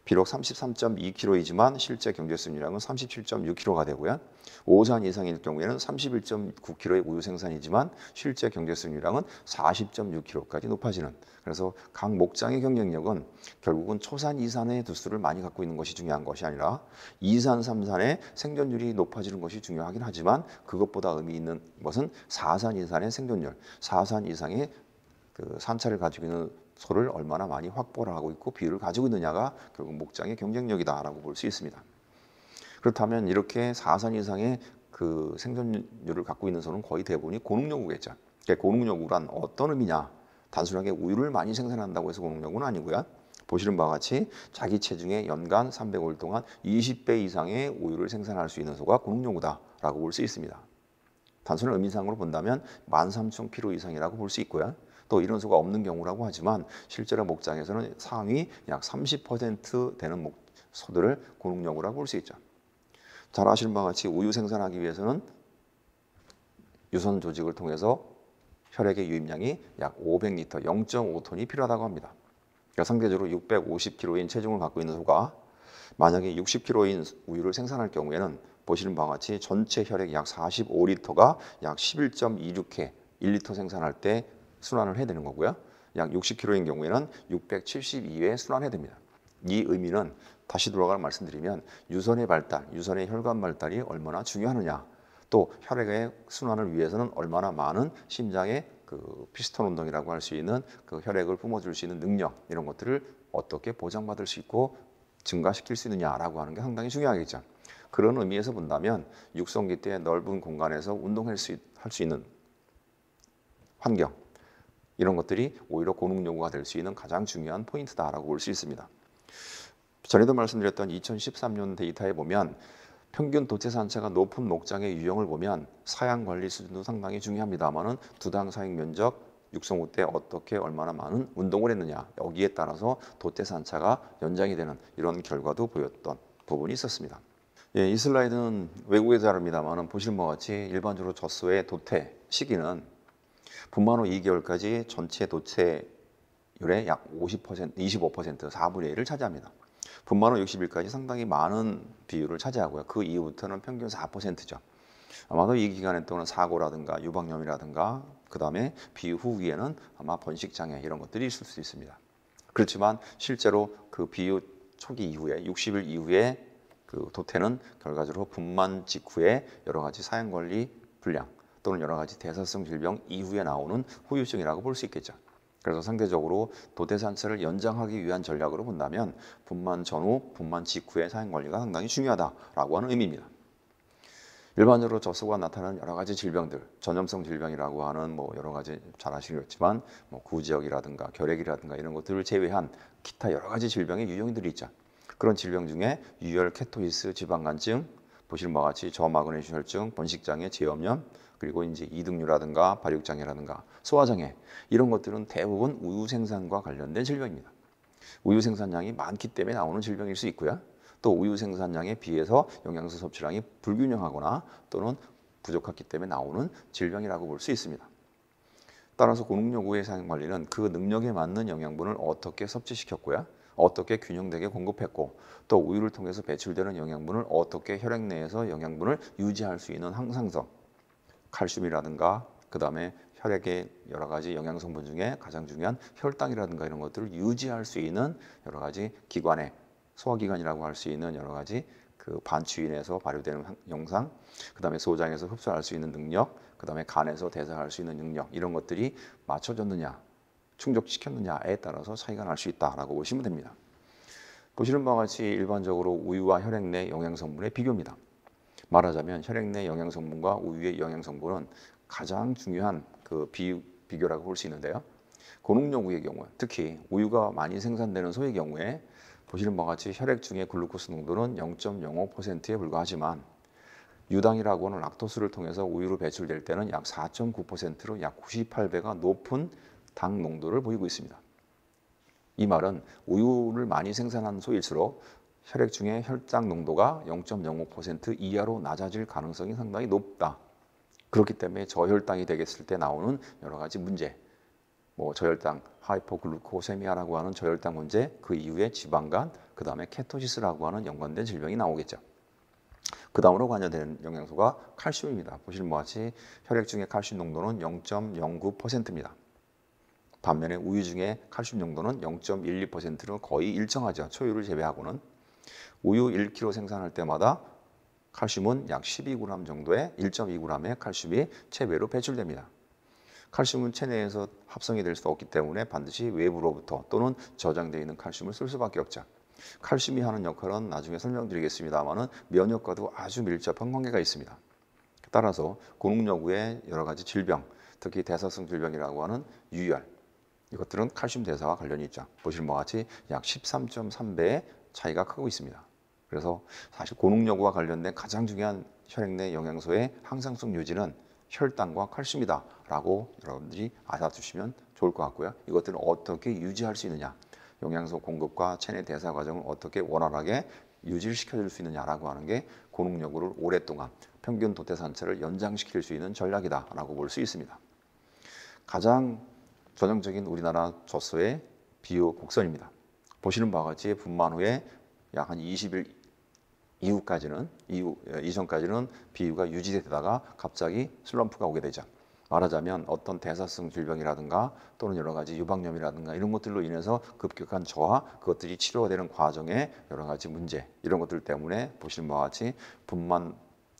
비록 33.2kg이지만 실제 경제성 유량은 37.6kg가 되고요. 5산 이상일 경우에는 31.9kg의 우유 생산이지만 실제 경제성 유량은 40.6kg까지 높아지는 그래서 각 목장의 경쟁력은 결국은 초산, 2산의 두수를 많이 갖고 있는 것이 중요한 것이 아니라 2산, 3산의 생존율이 높아지는 것이 중요하긴 하지만 그것보다 의미 있는 것은 4산, 2산의 생존율, 4산 이상의 그 산차를 가지고 있는 소를 얼마나 많이 확보를 하고 있고 비율을 가지고 있느냐가 결국 목장의 경쟁력이다라고 볼 수 있습니다. 그렇다면 이렇게 4산 이상의 그 생존율을 갖고 있는 소는 거의 대부분이 고능요구겠죠. 그러니까 고능요구란 어떤 의미냐? 단순하게 우유를 많이 생산한다고 해서 고능요구는 아니고요. 보시는 바와 같이 자기 체중의 연간 305일 동안 20배 이상의 우유를 생산할 수 있는 소가 고능요구다라고 볼 수 있습니다. 단순한 의미상으로 본다면 13,000kg 이상이라고 볼 수 있고요. 또 이런 소가 없는 경우라고 하지만 실제로 목장에서는 상위 약 30% 되는 소들을 고능요구라고 볼 수 있죠. 잘 아시는 바와 같이 우유 생산하기 위해서는 유선 조직을 통해서 혈액의 유입량이 약 500리터, 0.5톤이 필요하다고 합니다. 그러니까 상대적으로 650kg인 체중을 갖고 있는 소가 만약에 60kg인 우유를 생산할 경우에는 보시는 바와 같이 전체 혈액 약 45리터가 약 11.26회, 1리터 생산할 때 순환을 해야 되는 거고요. 약 60kg인 경우에는 672회 순환해야 됩니다. 이 의미는 다시 돌아가 말씀드리면 유선의 발달, 유선의 혈관 발달이 얼마나 중요하느냐 또 혈액의 순환을 위해서는 얼마나 많은 심장의 그 피스톤 운동이라고 할 수 있는 그 혈액을 뿜어줄 수 있는 능력 이런 것들을 어떻게 보장받을 수 있고 증가시킬 수 있느냐라고 하는 게 상당히 중요하겠죠. 그런 의미에서 본다면 육성기 때 넓은 공간에서 운동할 수 있는 환경 이런 것들이 오히려 고능요구가 될 수 있는 가장 중요한 포인트다라고 볼 수 있습니다. 전에도 말씀드렸던 2013년 데이터에 보면 평균 도태산체가 높은 목장의 유형을 보면 사양 관리 수준도 상당히 중요합니다만은 두당 사육 면적, 육성후 때 어떻게 얼마나 많은 운동을 했느냐 여기에 따라서 도태산차가 연장이 되는 이런 결과도 보였던 부분이 있었습니다. 예, 이 슬라이드는 외국에서 다릅니다만은 보시는 바와 같이 일반적으로 젖소의 도태 시기는 분만 후 2개월까지 전체 도체율의 약 50%, 25%, 4분의 1을 차지합니다. 분만 후 60일까지 상당히 많은 비율을 차지하고요. 그 이후부터는 평균 4%죠. 아마도 이 기간에 또는 사고라든가 유방염이라든가 그 다음에 비유 후기에는 아마 번식장애 이런 것들이 있을 수 있습니다. 그렇지만 실제로 그 비유 초기 이후에 60일 이후에 그 도태는 결과적으로 분만 직후에 여러 가지 사양관리 불량 또는 여러 가지 대사성 질병 이후에 나오는 후유증이라고 볼 수 있겠죠. 그래서 상대적으로 도태산체를 연장하기 위한 전략으로 본다면 분만 전후, 분만 직후의 사양관리가 상당히 중요하다라고 하는 의미입니다. 일반적으로 젖소가 나타나는 여러 가지 질병들, 전염성 질병이라고 하는 여러 가지 잘 아시겠지만 구지역이라든가 결핵이라든가 이런 것들을 제외한 기타 여러 가지 질병의 유형들이 있죠. 그런 질병 중에 유혈 케토시스 지방간증, 보시는 바와 같이 저마그네슘 혈증, 번식장애, 제염염, 그리고 이제 이등류라든가 발육장애라든가 소화장애 이런 것들은 대부분 우유 생산과 관련된 질병입니다. 우유 생산량이 많기 때문에 나오는 질병일 수 있고요. 또 우유 생산량에 비해서 영양소 섭취량이 불균형하거나 또는 부족하기 때문에 나오는 질병이라고 볼 수 있습니다. 따라서 고능력 우유의 사용 관리는 그 능력에 맞는 영양분을 어떻게 섭취시켰고요. 어떻게 균형되게 공급했고 또 우유를 통해서 배출되는 영양분을 어떻게 혈액 내에서 영양분을 유지할 수 있는 항상성, 칼슘이라든가 그 다음에 혈액의 여러 가지 영양 성분 중에 가장 중요한 혈당이라든가 이런 것들을 유지할 수 있는 여러 가지 기관에 소화기관이라고 할 수 있는 여러 가지 그 반추인에서 발효되는 영상, 그 다음에 소장에서 흡수할 수 있는 능력, 그 다음에 간에서 대사할 수 있는 능력 이런 것들이 맞춰졌느냐, 충족시켰느냐에 따라서 차이가 날 수 있다라고 보시면 됩니다. 보시는 바와 같이 일반적으로 우유와 혈액 내 영양 성분의 비교입니다. 말하자면 혈액 내 영양 성분과 우유의 영양 성분은 가장 중요한 그 비교라고 볼 수 있는데요. 고능력 우유의 경우, 특히 우유가 많이 생산되는 소의 경우에 보시는 바와 같이 혈액 중의 글루코스 농도는 0.05%에 불과하지만 유당이라고 하는 락토스를 통해서 우유로 배출될 때는 약 4.9%로 약 98배가 높은 당 농도를 보이고 있습니다. 이 말은 우유를 많이 생산한 소일수록 혈액 중에 혈당 농도가 0.05% 이하로 낮아질 가능성이 상당히 높다. 그렇기 때문에 저혈당이 되겠을 때 나오는 여러 가지 문제, 저혈당, 하이포글루코세미아라고 하는 저혈당 문제, 그 이후에 지방간, 그 다음에 케토시스라고 하는 연관된 질병이 나오겠죠. 그 다음으로 관여되는 영양소가 칼슘입니다. 보시는 바와 같이 혈액 중의 칼슘 농도는 0.09%입니다. 반면에 우유 중에 칼슘 농도는 0.12%로 거의 일정하죠. 초유를 제외하고는. 우유 1kg 생산할 때마다 칼슘은 약 12g 정도의 1.2g의 칼슘이 체외로 배출됩니다. 칼슘은 체내에서 합성이 될 수 없기 때문에 반드시 외부로부터 또는 저장되어 있는 칼슘을 쓸 수밖에 없죠. 칼슘이 하는 역할은 나중에 설명드리겠습니다만은 면역과도 아주 밀접한 관계가 있습니다. 따라서 고능력우의 여러 가지 질병, 특히 대사성 질병이라고 하는 유혈, 이것들은 칼슘 대사와 관련이 있죠. 보시는 바와 같이 약 13.3배의 차이가 크고 있습니다. 그래서 사실 고능력우와 관련된 가장 중요한 혈액 내 영양소의 항상성 유지는 혈당과 칼슘이다라고 여러분들이 알아두시면 좋을 것 같고요. 이것들을 어떻게 유지할 수 있느냐, 영양소 공급과 체내 대사 과정을 어떻게 원활하게 유지를 시켜줄 수 있느냐라고 하는 게 고능력우를 오랫동안 평균 도태산체를 연장시킬 수 있는 전략이다라고 볼 수 있습니다. 가장 전형적인 우리나라 젖소의 비유 곡선입니다. 보시는 바와 같이 분만 후에 약 한 20일 이전까지는 비유가 유지되다가 갑자기 슬럼프가 오게 되죠. 말하자면 어떤 대사성 질병이라든가 또는 여러 가지 유방염이라든가 이런 것들로 인해서 급격한 저하, 그것들이 치료가 되는 과정에 여러 가지 문제, 이런 것들 때문에 보시는 바와 같이 분만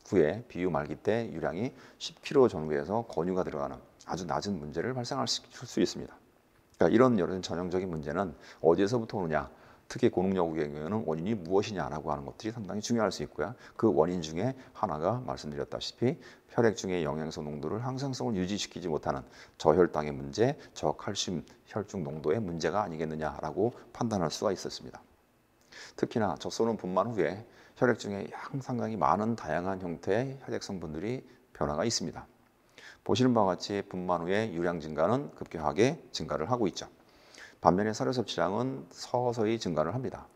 후에 비유 말기 때 유량이 10kg 정도에서 권유가 들어가는 아주 낮은 문제를 발생시킬 수 있습니다. 그러니까 이런 전형적인 문제는 어디에서부터 오느냐, 특히 고능력우의 경우에는 원인이 무엇이냐라고 하는 것들이 상당히 중요할 수 있고요. 그 원인 중에 하나가 말씀드렸다시피 혈액 중의 영양소 농도를 항상성을 유지시키지 못하는 저혈당의 문제, 저칼슘 혈중 농도의 문제가 아니겠느냐라고 판단할 수가 있었습니다. 특히나 젖소는 분만 후에 혈액 중에 상당히 많은 다양한 형태의 혈액 성분들이 변화가 있습니다. 보시는 바와 같이 분만 후에 유량 증가는 급격하게 증가를 하고 있죠. 반면에 사료 섭취량은 서서히 증가를 합니다.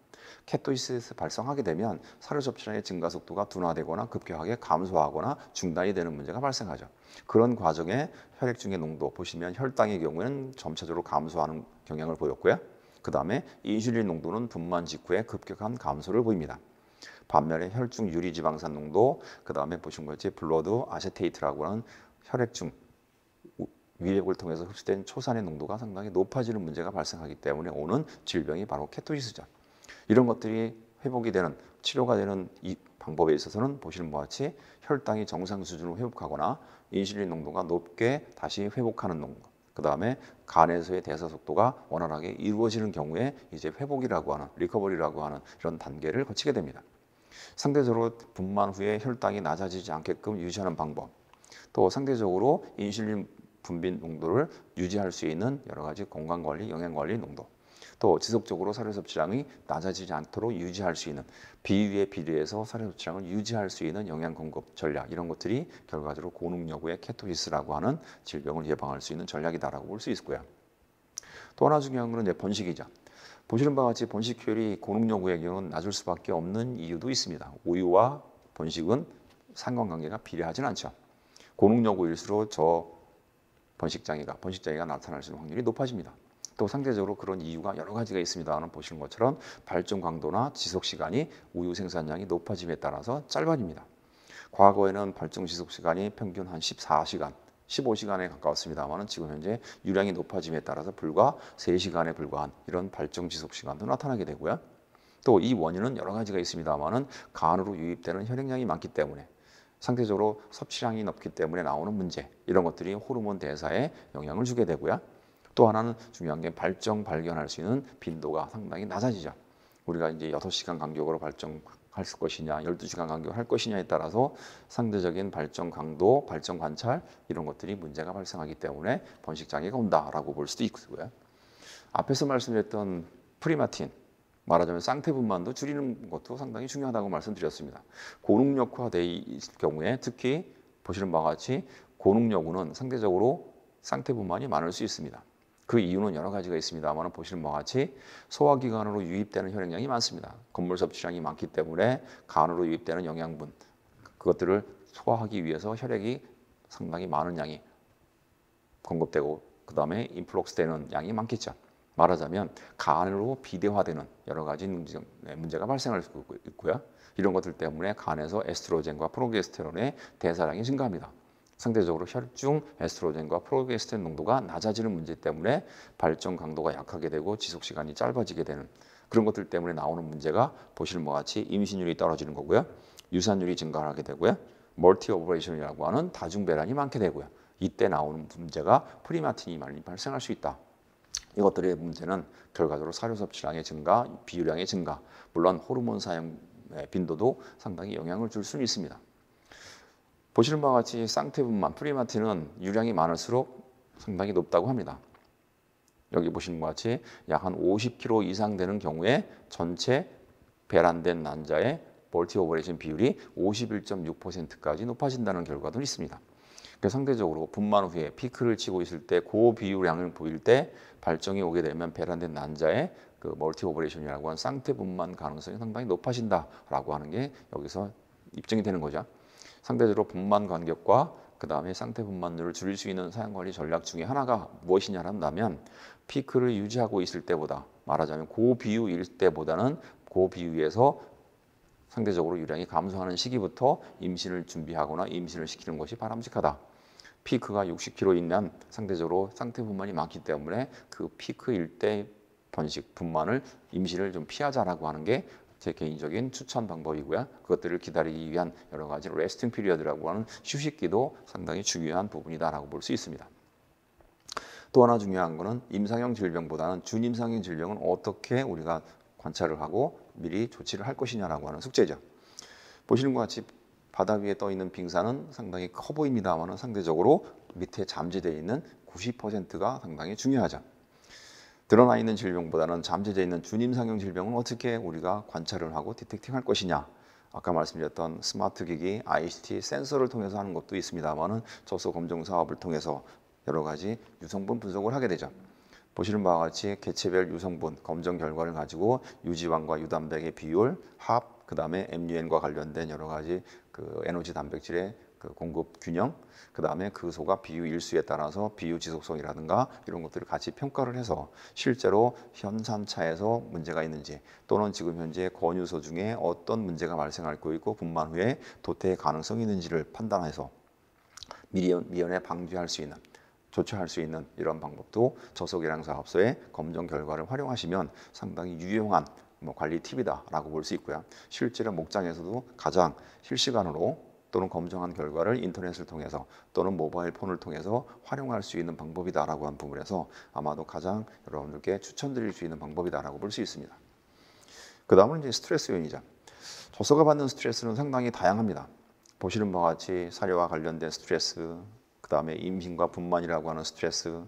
케토시스 발생하게 되면 사료 섭취량의 증가 속도가 둔화되거나 급격하게 감소하거나 중단이 되는 문제가 발생하죠. 그런 과정에 혈액 중의 농도 보시면 혈당의 경우에는 점차적으로 감소하는 경향을 보였고요. 그 다음에 인슐린 농도는 분만 직후에 급격한 감소를 보입니다. 반면에 혈중 유리지방산 농도, 그 다음에 보신 것처럼 블러드 아세테이트라고 하는 혈액 중 위액을 통해서 흡수된 초산의 농도가 상당히 높아지는 문제가 발생하기 때문에 오는 질병이 바로 케토시스죠. 이런 것들이 회복이 되는, 치료가 되는 이 방법에 있어서는 보시는 바와 같이 혈당이 정상 수준으로 회복하거나 인슐린 농도가 높게 다시 회복하는 농도, 그 다음에 간에서의 대사 속도가 원활하게 이루어지는 경우에 이제 회복이라고 하는, 리커버리라고 하는 이런 단계를 거치게 됩니다. 상대적으로 분만 후에 혈당이 낮아지지 않게끔 유지하는 방법, 또 상대적으로 인슐린 분비 농도를 유지할 수 있는 여러 가지 건강관리, 영양관리 농도, 또 지속적으로 사료 섭취량이 낮아지지 않도록 유지할 수 있는 비위에 비례해서 사료 섭취량을 유지할 수 있는 영양 공급 전략, 이런 것들이 결과적으로 고능력의 케토시스라고 하는 질병을 예방할 수 있는 전략이다라고 볼 수 있고요. 또 하나 중요한 것은 번식이죠. 보시는 바와 같이 번식 효율이 고능력의 경우는 낮을 수밖에 없는 이유도 있습니다. 우유와 번식은 상관관계가 비례하진 않죠. 고능력일수록 번식장애가 나타날 수 있는 확률이 높아집니다. 또 상대적으로 그런 이유가 여러 가지가 있습니다만 보시는 것처럼 발전 강도나 지속 시간이 우유 생산량이 높아짐에 따라서 짧아집니다. 과거에는 발전 지속 시간이 평균 한 14시간, 15시간에 가까웠습니다만 지금 현재 유량이 높아짐에 따라서 불과 3시간에 불과한 이런 발전 지속 시간도 나타나게 되고요. 또 이 원인은 여러 가지가 있습니다만 간으로 유입되는 혈액량이 많기 때문에, 상대적으로 섭취량이 높기 때문에 나오는 문제, 이런 것들이 호르몬 대사에 영향을 주게 되고요. 또 하나는 중요한 게 발견할 수 있는 빈도가 상당히 낮아지죠. 우리가 이제 6시간 간격으로 발정할 것이냐, 12시간 간격을 할 것이냐에 따라서 상대적인 발정 강도, 발정 관찰, 이런 것들이 문제가 발생하기 때문에 번식 장애가 온다라고 볼 수도 있고요. 앞에서 말씀드렸던 프리마틴, 말하자면 쌍태분만도 줄이는 것도 상당히 중요하다고 말씀드렸습니다. 고능력화되어 있을 경우에 특히 보시는 바와 같이 고능력우는 상대적으로 쌍태분만이 많을 수 있습니다. 그 이유는 여러 가지가 있습니다만 보시는 바와 같이 소화기관으로 유입되는 혈액량이 많습니다. 건물 섭취량이 많기 때문에 간으로 유입되는 영양분, 그것들을 소화하기 위해서 혈액이 상당히 많은 양이 공급되고 그 다음에 인플럭스 되는 양이 많겠죠. 말하자면 간으로 비대화되는 여러 가지 문제가 발생할 수 있고요. 이런 것들 때문에 간에서 에스트로겐과 프로게스테론의 대사량이 증가합니다. 상대적으로 혈중 에스트로겐과 프로게스테론 농도가 낮아지는 문제 때문에 발전 강도가 약하게 되고 지속 시간이 짧아지게 되는 그런 것들 때문에 나오는 문제가 보시는 바와 같이 임신율이 떨어지는 거고요. 유산율이 증가하게 되고요. 멀티 오버레이션이라고 하는 다중배란이 많게 되고요. 이때 나오는 문제가 프리마틴이 많이 발생할 수 있다. 이것들의 문제는 결과적으로 사료 섭취량의 증가, 비유량의 증가, 물론 호르몬 사용 빈도도 상당히 영향을 줄 수는 있습니다. 보시는 바와 같이 쌍태분만, 프리마틴은 유량이 많을수록 상당히 높다고 합니다. 여기 보시는 바와 같이 약 한 50kg 이상 되는 경우에 전체 배란된 난자의 멀티 오버레이션 비율이 51.6%까지 높아진다는 결과도 있습니다. 그래서 상대적으로 분만 후에 피크를 치고 있을 때 고비유량을 보일 때 발정이 오게 되면 배란된 난자의 그 멀티 오버레이션이라고 하는 쌍태분만 가능성이 상당히 높아진다라고 하는 게 여기서 입증이 되는 거죠. 상대적으로 분만 간격과 그 다음에 쌍태분만율을 줄일 수 있는 사용관리 전략 중에 하나가 무엇이냐 한다면 피크를 유지하고 있을 때보다, 말하자면 고비유일 때보다는 고비유에서 상대적으로 유량이 감소하는 시기부터 임신을 준비하거나 임신을 시키는 것이 바람직하다. 피크가 60kg이면 상대적으로 쌍태분만이 많기 때문에 그 피크일 때 번식, 분만을, 임신을 좀 피하자라고 하는 게 제 개인적인 추천 방법이고요. 그것들을 기다리기 위한 여러 가지 레스팅 피리어드라고 하는 휴식기도 상당히 중요한 부분이다라고 볼 수 있습니다. 또 하나 중요한 거는 임상형 질병보다는 준임상형 질병은 어떻게 우리가 관찰을 하고 미리 조치를 할 것이냐라고 하는 숙제죠. 보시는 것 같이 바다 위에 떠 있는 빙산은 상당히 커 보입니다만 상대적으로 밑에 잠재되어 있는 90%가 상당히 중요하죠. 드러나 있는 질병보다는 잠재되어 있는 준임상형 질병은 어떻게 우리가 관찰을 하고 디텍팅할 것이냐. 아까 말씀드렸던 스마트 기기, ICT, 센서를 통해서 하는 것도 있습니다만은 젖소 검정 사업을 통해서 여러 가지 유성분 분석을 하게 되죠. 보시는 바와 같이 개체별 유성분 검정 결과를 가지고 유지방과 유단백의 비율, 합, 그 다음에 MUN과 관련된 여러 가지 그 에너지 단백질의 그 공급 균형, 그 다음에 그 소가 비유 일수에 따라서 비유 지속성이라든가 이런 것들을 같이 평가를 해서 실제로 현산차에서 문제가 있는지 또는 지금 현재 권유소 중에 어떤 문제가 발생할 거 있고 분만 후에 도태의 가능성이 있는지를 판단해서 미연에 방지할 수 있는 조처할 수 있는 이런 방법도 저속계량 사업소의 검정 결과를 활용하시면 상당히 유용한 관리 팁이다라고 볼 수 있고요. 실제로 목장에서도 가장 실시간으로 또는 검정한 결과를 인터넷을 통해서 또는 모바일 폰을 통해서 활용할 수 있는 방법이다라고 한 부분에서 아마도 가장 여러분들께 추천드릴 수 있는 방법이다라고 볼 수 있습니다. 그 다음은 이제 스트레스 요인이죠. 저소가 받는 스트레스는 상당히 다양합니다. 보시는 바와 같이 사료와 관련된 스트레스, 그 다음에 임신과 분만이라고 하는 스트레스,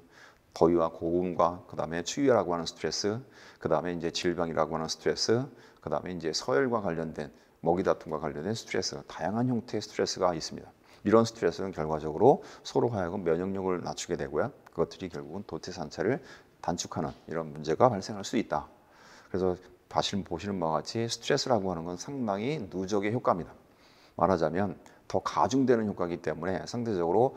더위와 고온과 그 다음에 추위라고 하는 스트레스, 그 다음에 이제 질병이라고 하는 스트레스, 그 다음에 이제 서열과 관련된 먹이 다툼과 관련된 스트레스, 다양한 형태의 스트레스가 있습니다. 이런 스트레스는 결과적으로 소로 하여금 면역력을 낮추게 되고요. 그것들이 결국은 도태 산차를 단축하는 이런 문제가 발생할 수 있다. 그래서 보시는 바와 같이 스트레스라고 하는 건 상당히 누적의 효과입니다. 말하자면 더 가중되는 효과이기 때문에 상대적으로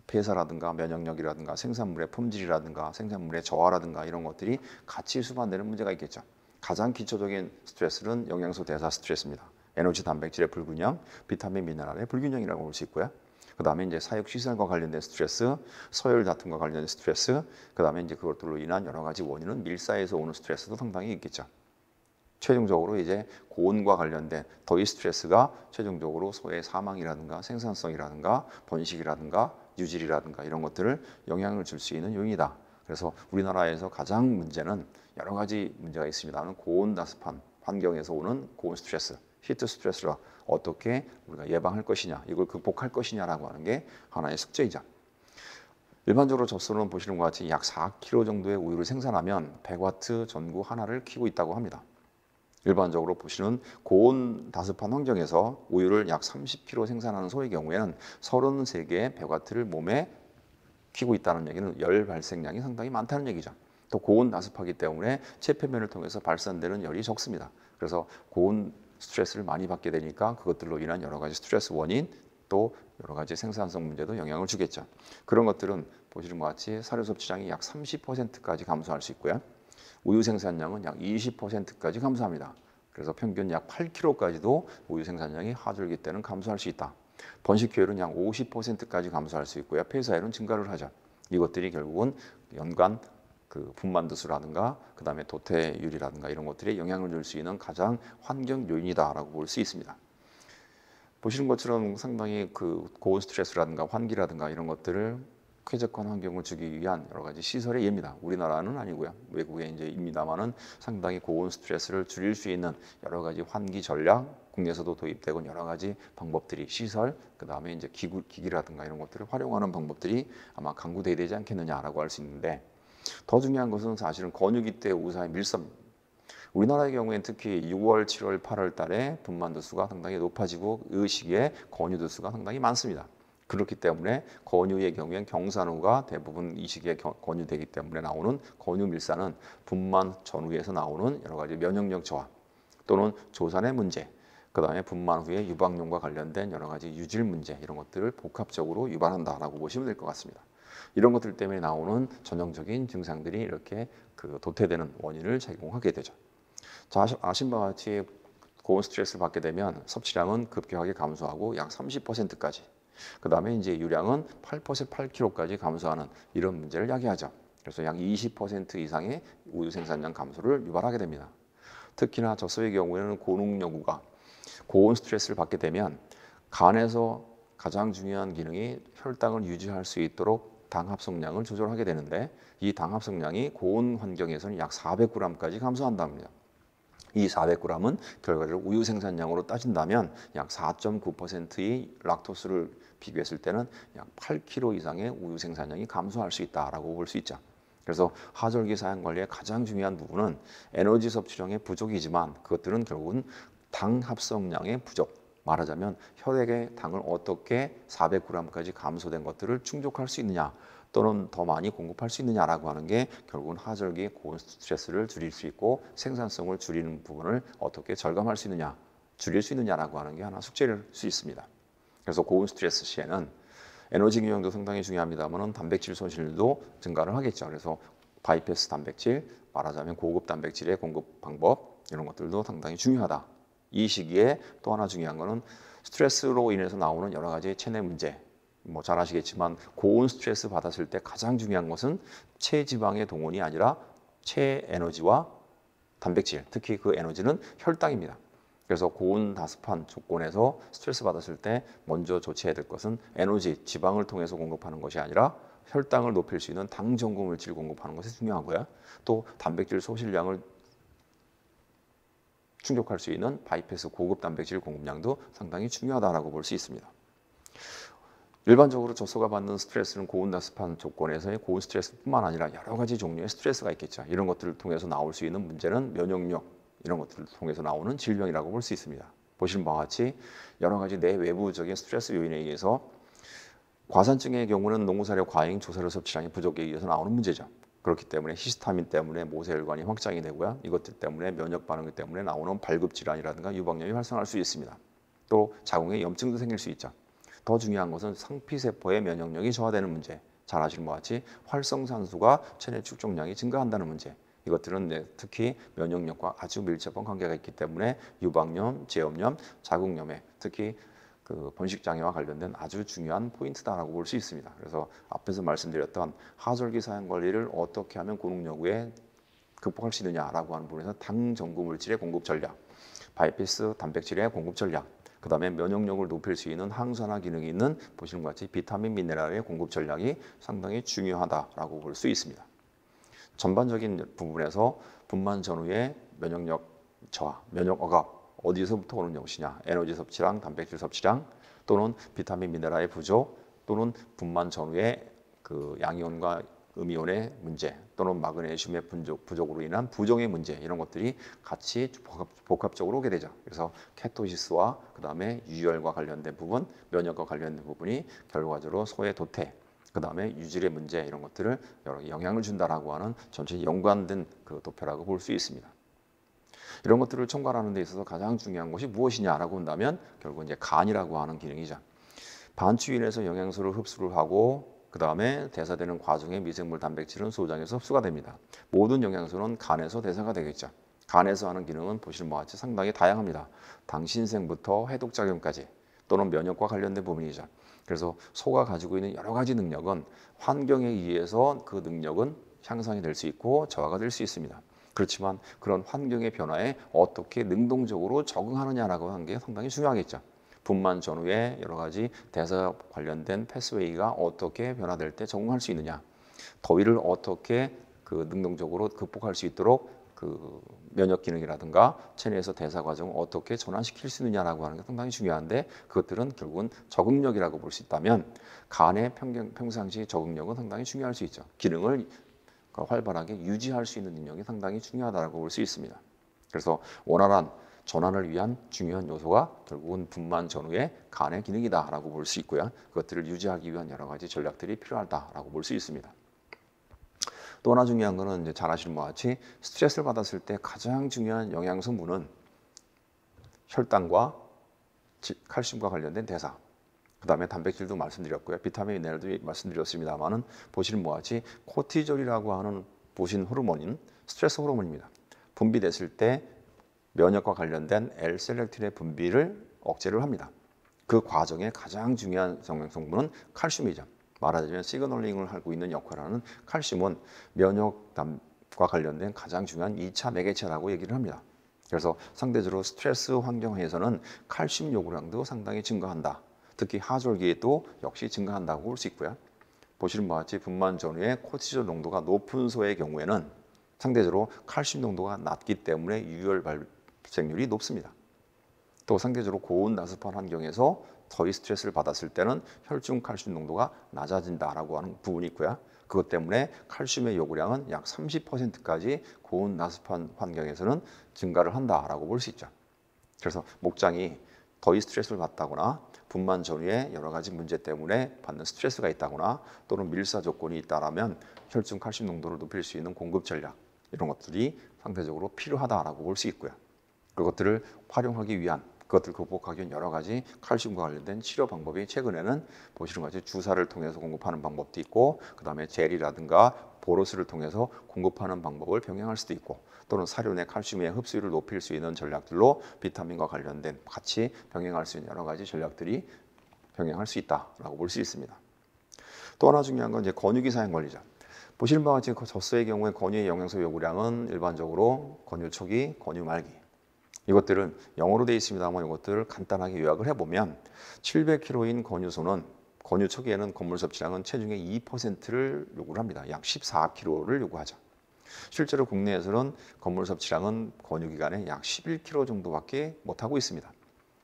폐사라든가 면역력이라든가 생산물의 품질이라든가 생산물의 저하라든가 이런 것들이 같이 수반되는 문제가 있겠죠. 가장 기초적인 스트레스는 영양소 대사 스트레스입니다. 에너지 단백질의 불균형, 비타민 미네랄의 불균형이라고 볼 수 있고요. 그 다음에 이제 사육 시설과 관련된 스트레스, 서열 다툼과 관련된 스트레스, 그 다음에 이제 그것들로 인한 여러 가지 원인은 밀사에서 오는 스트레스도 상당히 있겠죠. 최종적으로 이제 고온과 관련된 더위 스트레스가 최종적으로 소의 사망이라든가 생산성이라든가 번식이라든가 유질이라든가 이런 것들을 영향을 줄 수 있는 요인이다. 그래서 우리나라에서 가장 문제는 여러 가지 문제가 있습니다만 고온 다습한 환경에서 오는 고온 스트레스, 히트 스트레스를 어떻게 우리가 예방할 것이냐, 이걸 극복할 것이냐라고 하는 게 하나의 숙제이자. 일반적으로 젖소는 보시는 것 같이 약 4kg 정도의 우유를 생산하면 100W 전구 하나를 키우고 있다고 합니다. 일반적으로 보시는 고온 다습한 환경에서 우유를 약 30kg 생산하는 소의 경우에는 33개의 100W를 몸에 키우고 있다는 얘기는 열 발생량이 상당히 많다는 얘기죠. 또 고온 다습하기 때문에 체표면을 통해서 발산되는 열이 적습니다. 그래서 고온 스트레스를 많이 받게 되니까 그것들로 인한 여러 가지 스트레스 원인 또 여러 가지 생산성 문제도 영향을 주겠죠. 그런 것들은 보시는 것 같이 사료 섭취량이 약 30%까지 감소할 수 있고요. 우유 생산량은 약 20%까지 감소합니다. 그래서 평균 약 8kg까지도 우유 생산량이 하절기 때는 감소할 수 있다. 번식 효율은 약 50%까지 감소할 수 있고요. 폐사율은 증가를 하죠. 이것들이 결국은 연간 그 분만도수라든가 그 다음에 도태율이라든가 이런 것들에 영향을 줄 수 있는 가장 환경 요인이다라고 볼 수 있습니다. 보시는 것처럼 상당히 그 고온 스트레스라든가 환기라든가 이런 것들을 쾌적한 환경을 주기 위한 여러 가지 시설의 예입니다. 우리나라는 아니고요. 외국에 이제 입니다만은 상당히 고온 스트레스를 줄일 수 있는 여러 가지 환기 전략, 국내에서도 도입되고 여러 가지 방법들이 시설, 그 다음에 이제 기기라든가 이런 것들을 활용하는 방법들이 아마 강구돼야 되지 않겠느냐라고 할 수 있는데 더 중요한 것은 사실은 권유기 때 우사의 밀섭입니다. 우리나라의 경우에는 특히 6월, 7월, 8월 달에 분만 도수가 상당히 높아지고 이 시기에 권유 도수가 상당히 많습니다. 그렇기 때문에 권유의 경우엔 경산후가 대부분 이 시기에 권유되기 때문에 나오는 권유 밀사는 분만 전후에서 나오는 여러 가지 면역력 저하 또는 조산의 문제, 그 다음에 분만 후에 유방염과 관련된 여러 가지 유질 문제 이런 것들을 복합적으로 유발한다라고 보시면 될 것 같습니다. 이런 것들 때문에 나오는 전형적인 증상들이 이렇게 그 도태되는 원인을 제공하게 되죠. 자, 아신 바와 같이 고온 스트레스를 받게 되면 섭취량은 급격하게 감소하고 약 30%까지 그 다음에 이제 유량은 8kg까지 감소하는 이런 문제를 야기하죠. 그래서 약 20% 이상의 우유 생산량 감소를 유발하게 됩니다. 특히나 젖소의 경우에는 고농요구가 고온 스트레스를 받게 되면 간에서 가장 중요한 기능이 혈당을 유지할 수 있도록 당 합성량을 조절하게 되는데 이 당 합성량이 고온 환경에서는 약 400g까지 감소한답니다. 이 400g은 결과적으로 우유 생산량으로 따진다면 약 4.9%의 락토스를 비교했을 때는 약 8kg 이상의 우유 생산량이 감소할 수 있다라고 볼 수 있죠. 그래서 하절기 사양 관리의 가장 중요한 부분은 에너지 섭취량의 부족이지만 그것들은 결국은 당 합성량의 부족, 말하자면 혈액의 당을 어떻게 400g까지 감소된 것들을 충족할 수 있느냐 또는 더 많이 공급할 수 있느냐라고 하는 게 결국은 하절기 고온 스트레스를 줄일 수 있고 생산성을 줄이는 부분을 어떻게 절감할 수 있느냐, 줄일 수 있느냐라고 하는 게 하나 숙제일 수 있습니다. 그래서 고온 스트레스 시에는 에너지 균형도 상당히 중요합니다만 단백질 손실도 증가를 하겠죠. 그래서 바이패스 단백질, 말하자면 고급 단백질의 공급 방법 이런 것들도 상당히 중요하다. 이 시기에 또 하나 중요한 거는 스트레스로 인해서 나오는 여러 가지 체내 문제. 뭐 잘 아시겠지만 고온 스트레스 받았을 때 가장 중요한 것은 체지방의 동원이 아니라 체에너지와 단백질, 특히 그 에너지는 혈당입니다. 그래서 고온 다습한 조건에서 스트레스 받았을 때 먼저 조치해야 될 것은 에너지, 지방을 통해서 공급하는 것이 아니라 혈당을 높일 수 있는 당 전구 물질 공급하는 것이 중요하고요. 또 단백질 소실량을 충족할 수 있는 바이패스 고급 단백질 공급량도 상당히 중요하다고 볼 수 있습니다. 일반적으로 젖소가 받는 스트레스는 고온 다습한 조건에서의 고온 스트레스뿐만 아니라 여러 가지 종류의 스트레스가 있겠죠. 이런 것들을 통해서 나올 수 있는 문제는 면역력, 이런 것들을 통해서 나오는 질병이라고 볼 수 있습니다. 보시는 바와 같이 여러 가지 내외부적인 스트레스 요인에 의해서 과산증의 경우는 농구사료 과잉 조사료 섭취량의 부족에 의해서 나오는 문제죠. 그렇기 때문에 히스타민 때문에 모세혈관이 확장이 되고요. 이것들 때문에 면역 반응 때문에 나오는 발급 질환이라든가 유방염이 발생할 수 있습니다. 또 자궁에 염증도 생길 수 있죠. 더 중요한 것은 상피세포의 면역력이 저하되는 문제. 잘 아시는 것 같이 활성산소가 체내 축적량이 증가한다는 문제. 이것들은 특히 면역력과 아주 밀접한 관계가 있기 때문에 유방염, 제염염, 자궁염에 특히 그 번식장애와 관련된 아주 중요한 포인트다라고 볼 수 있습니다. 그래서 앞에서 말씀드렸던 하절기 사양 관리를 어떻게 하면 고농여구에 극복할 수 있느냐라고 하는 부분에서 당 전구 물질의 공급 전략, 바이패스 단백질의 공급 전략, 그 다음에 면역력을 높일 수 있는 항산화 기능이 있는 보시는 것 같이 비타민 미네랄의 공급 전략이 상당히 중요하다라고 볼 수 있습니다. 전반적인 부분에서 분만 전후의 면역력 저하, 면역 억압, 어디서부터 오는 것이냐, 에너지 섭취량, 단백질 섭취량 또는 비타민 미네랄의 부족 또는 분만 전후의 그 양이온과 음이온의 문제 또는 마그네슘의 부족으로 인한 부종의 문제 이런 것들이 같이 복합적으로 오게 되죠. 그래서 케토시스와 그 다음에 유혈과 관련된 부분, 면역과 관련된 부분이 결과적으로 소의 도태, 그 다음에 유질의 문제 이런 것들을 여러 영향을 준다라고 하는 전체 연관된 그 도표라고 볼 수 있습니다. 이런 것들을 총괄하는 데 있어서 가장 중요한 것이 무엇이냐라고 한다면 결국 이제 간이라고 하는 기능이죠. 반추인에서 영양소를 흡수를 하고 그 다음에 대사되는 과정에 미생물 단백질은 소장에서 흡수가 됩니다. 모든 영양소는 간에서 대사가 되겠죠. 간에서 하는 기능은 보시는 바와 같이 상당히 다양합니다. 당신생부터 해독작용까지 또는 면역과 관련된 부분이죠. 그래서 소가 가지고 있는 여러 가지 능력은 환경에 의해서 그 능력은 향상이 될 수 있고 저하가 될 수 있습니다. 그렇지만 그런 환경의 변화에 어떻게 능동적으로 적응하느냐라고 하는 게 상당히 중요하겠죠. 분만 전후에 여러 가지 대사 관련된 패스웨이가 어떻게 변화될 때 적응할 수 있느냐, 더위를 어떻게 그 능동적으로 극복할 수 있도록 그 면역 기능이라든가 체내에서 대사 과정을 어떻게 전환시킬 수 있느냐라고 하는 게 상당히 중요한데 그것들은 결국은 적응력이라고 볼 수 있다면 간의 평상시 적응력은 상당히 중요할 수 있죠. 기능을 활발하게 유지할 수 있는 능력이 상당히 중요하다고 볼 수 있습니다. 그래서 원활한 전환을 위한 중요한 요소가 결국은 분만 전후의 간의 기능이다라고 볼 수 있고요. 그것들을 유지하기 위한 여러 가지 전략들이 필요하다라고 볼 수 있습니다. 또 하나 중요한 거는 이제 잘 아시는 것 같이 스트레스를 받았을 때 가장 중요한 영양성분은 혈당과 칼슘과 관련된 대사, 그 다음에 단백질도 말씀드렸고요. 비타민 미네랄도 말씀드렸습니다만은 보시는 바와 같이 코티졸이라고 하는 보신 호르몬인 스트레스 호르몬입니다. 분비됐을 때 면역과 관련된 L셀렉틴의 분비를 억제를 합니다. 그 과정에 가장 중요한 영양성분은 칼슘이죠. 말하자면 시그널링을 하고 있는 역할을 하는 칼슘은 면역과 관련된 가장 중요한 2차 매개체라고 얘기를 합니다. 그래서 상대적으로 스트레스 환경에서는 칼슘 요구량도 상당히 증가한다. 특히 하절기에도 역시 증가한다고 볼 수 있고요. 보시는 바와 같이 분만 전후에 코티졸 농도가 높은 소의 경우에는 상대적으로 칼슘 농도가 낮기 때문에 유혈 발생률이 높습니다. 또 상대적으로 고온 나습한 환경에서 더위 스트레스를 받았을 때는 혈중 칼슘 농도가 낮아진다라고 하는 부분이 있고요. 그것 때문에 칼슘의 요구량은 약 30%까지 고온 나습한 환경에서는 증가를 한다라고 볼 수 있죠. 그래서 목장이 더위 스트레스를 받다거나 분만 전후에 여러 가지 문제 때문에 받는 스트레스가 있다거나 또는 밀사 조건이 있다라면 혈중 칼슘 농도를 높일 수 있는 공급 전략 이런 것들이 상대적으로 필요하다라고 볼 수 있고요. 그것들을 활용하기 위한 그것들을 극복하기 위한 여러 가지 칼슘과 관련된 치료 방법이 최근에는 보시는 것같이 주사를 통해서 공급하는 방법도 있고 그다음에 젤이라든가 보로스를 통해서 공급하는 방법을 병행할 수도 있고 또는 사료 내 칼슘의 흡수율을 높일 수 있는 전략들로 비타민과 관련된 같이 병행할 수 있는 여러 가지 전략들이 병행할 수 있다라고 볼 수 있습니다. 또 하나 중요한 건 이제 권유기 사용 관리죠. 보시는 바와 같이 젖소의 경우에 권유의 영양소 요구량은 일반적으로 권유 초기, 권유 말기 이것들은 영어로 되어 있습니다만 이것들을 간단하게 요약을 해보면 700kg인 권유소는 권유 초기에는 곡물 섭취량은 체중의 2%를 요구를 합니다. 약 14kg를 요구하죠. 실제로 국내에서는 곡물 섭취량은 권유 기간에 약 11kg 정도밖에 못하고 있습니다.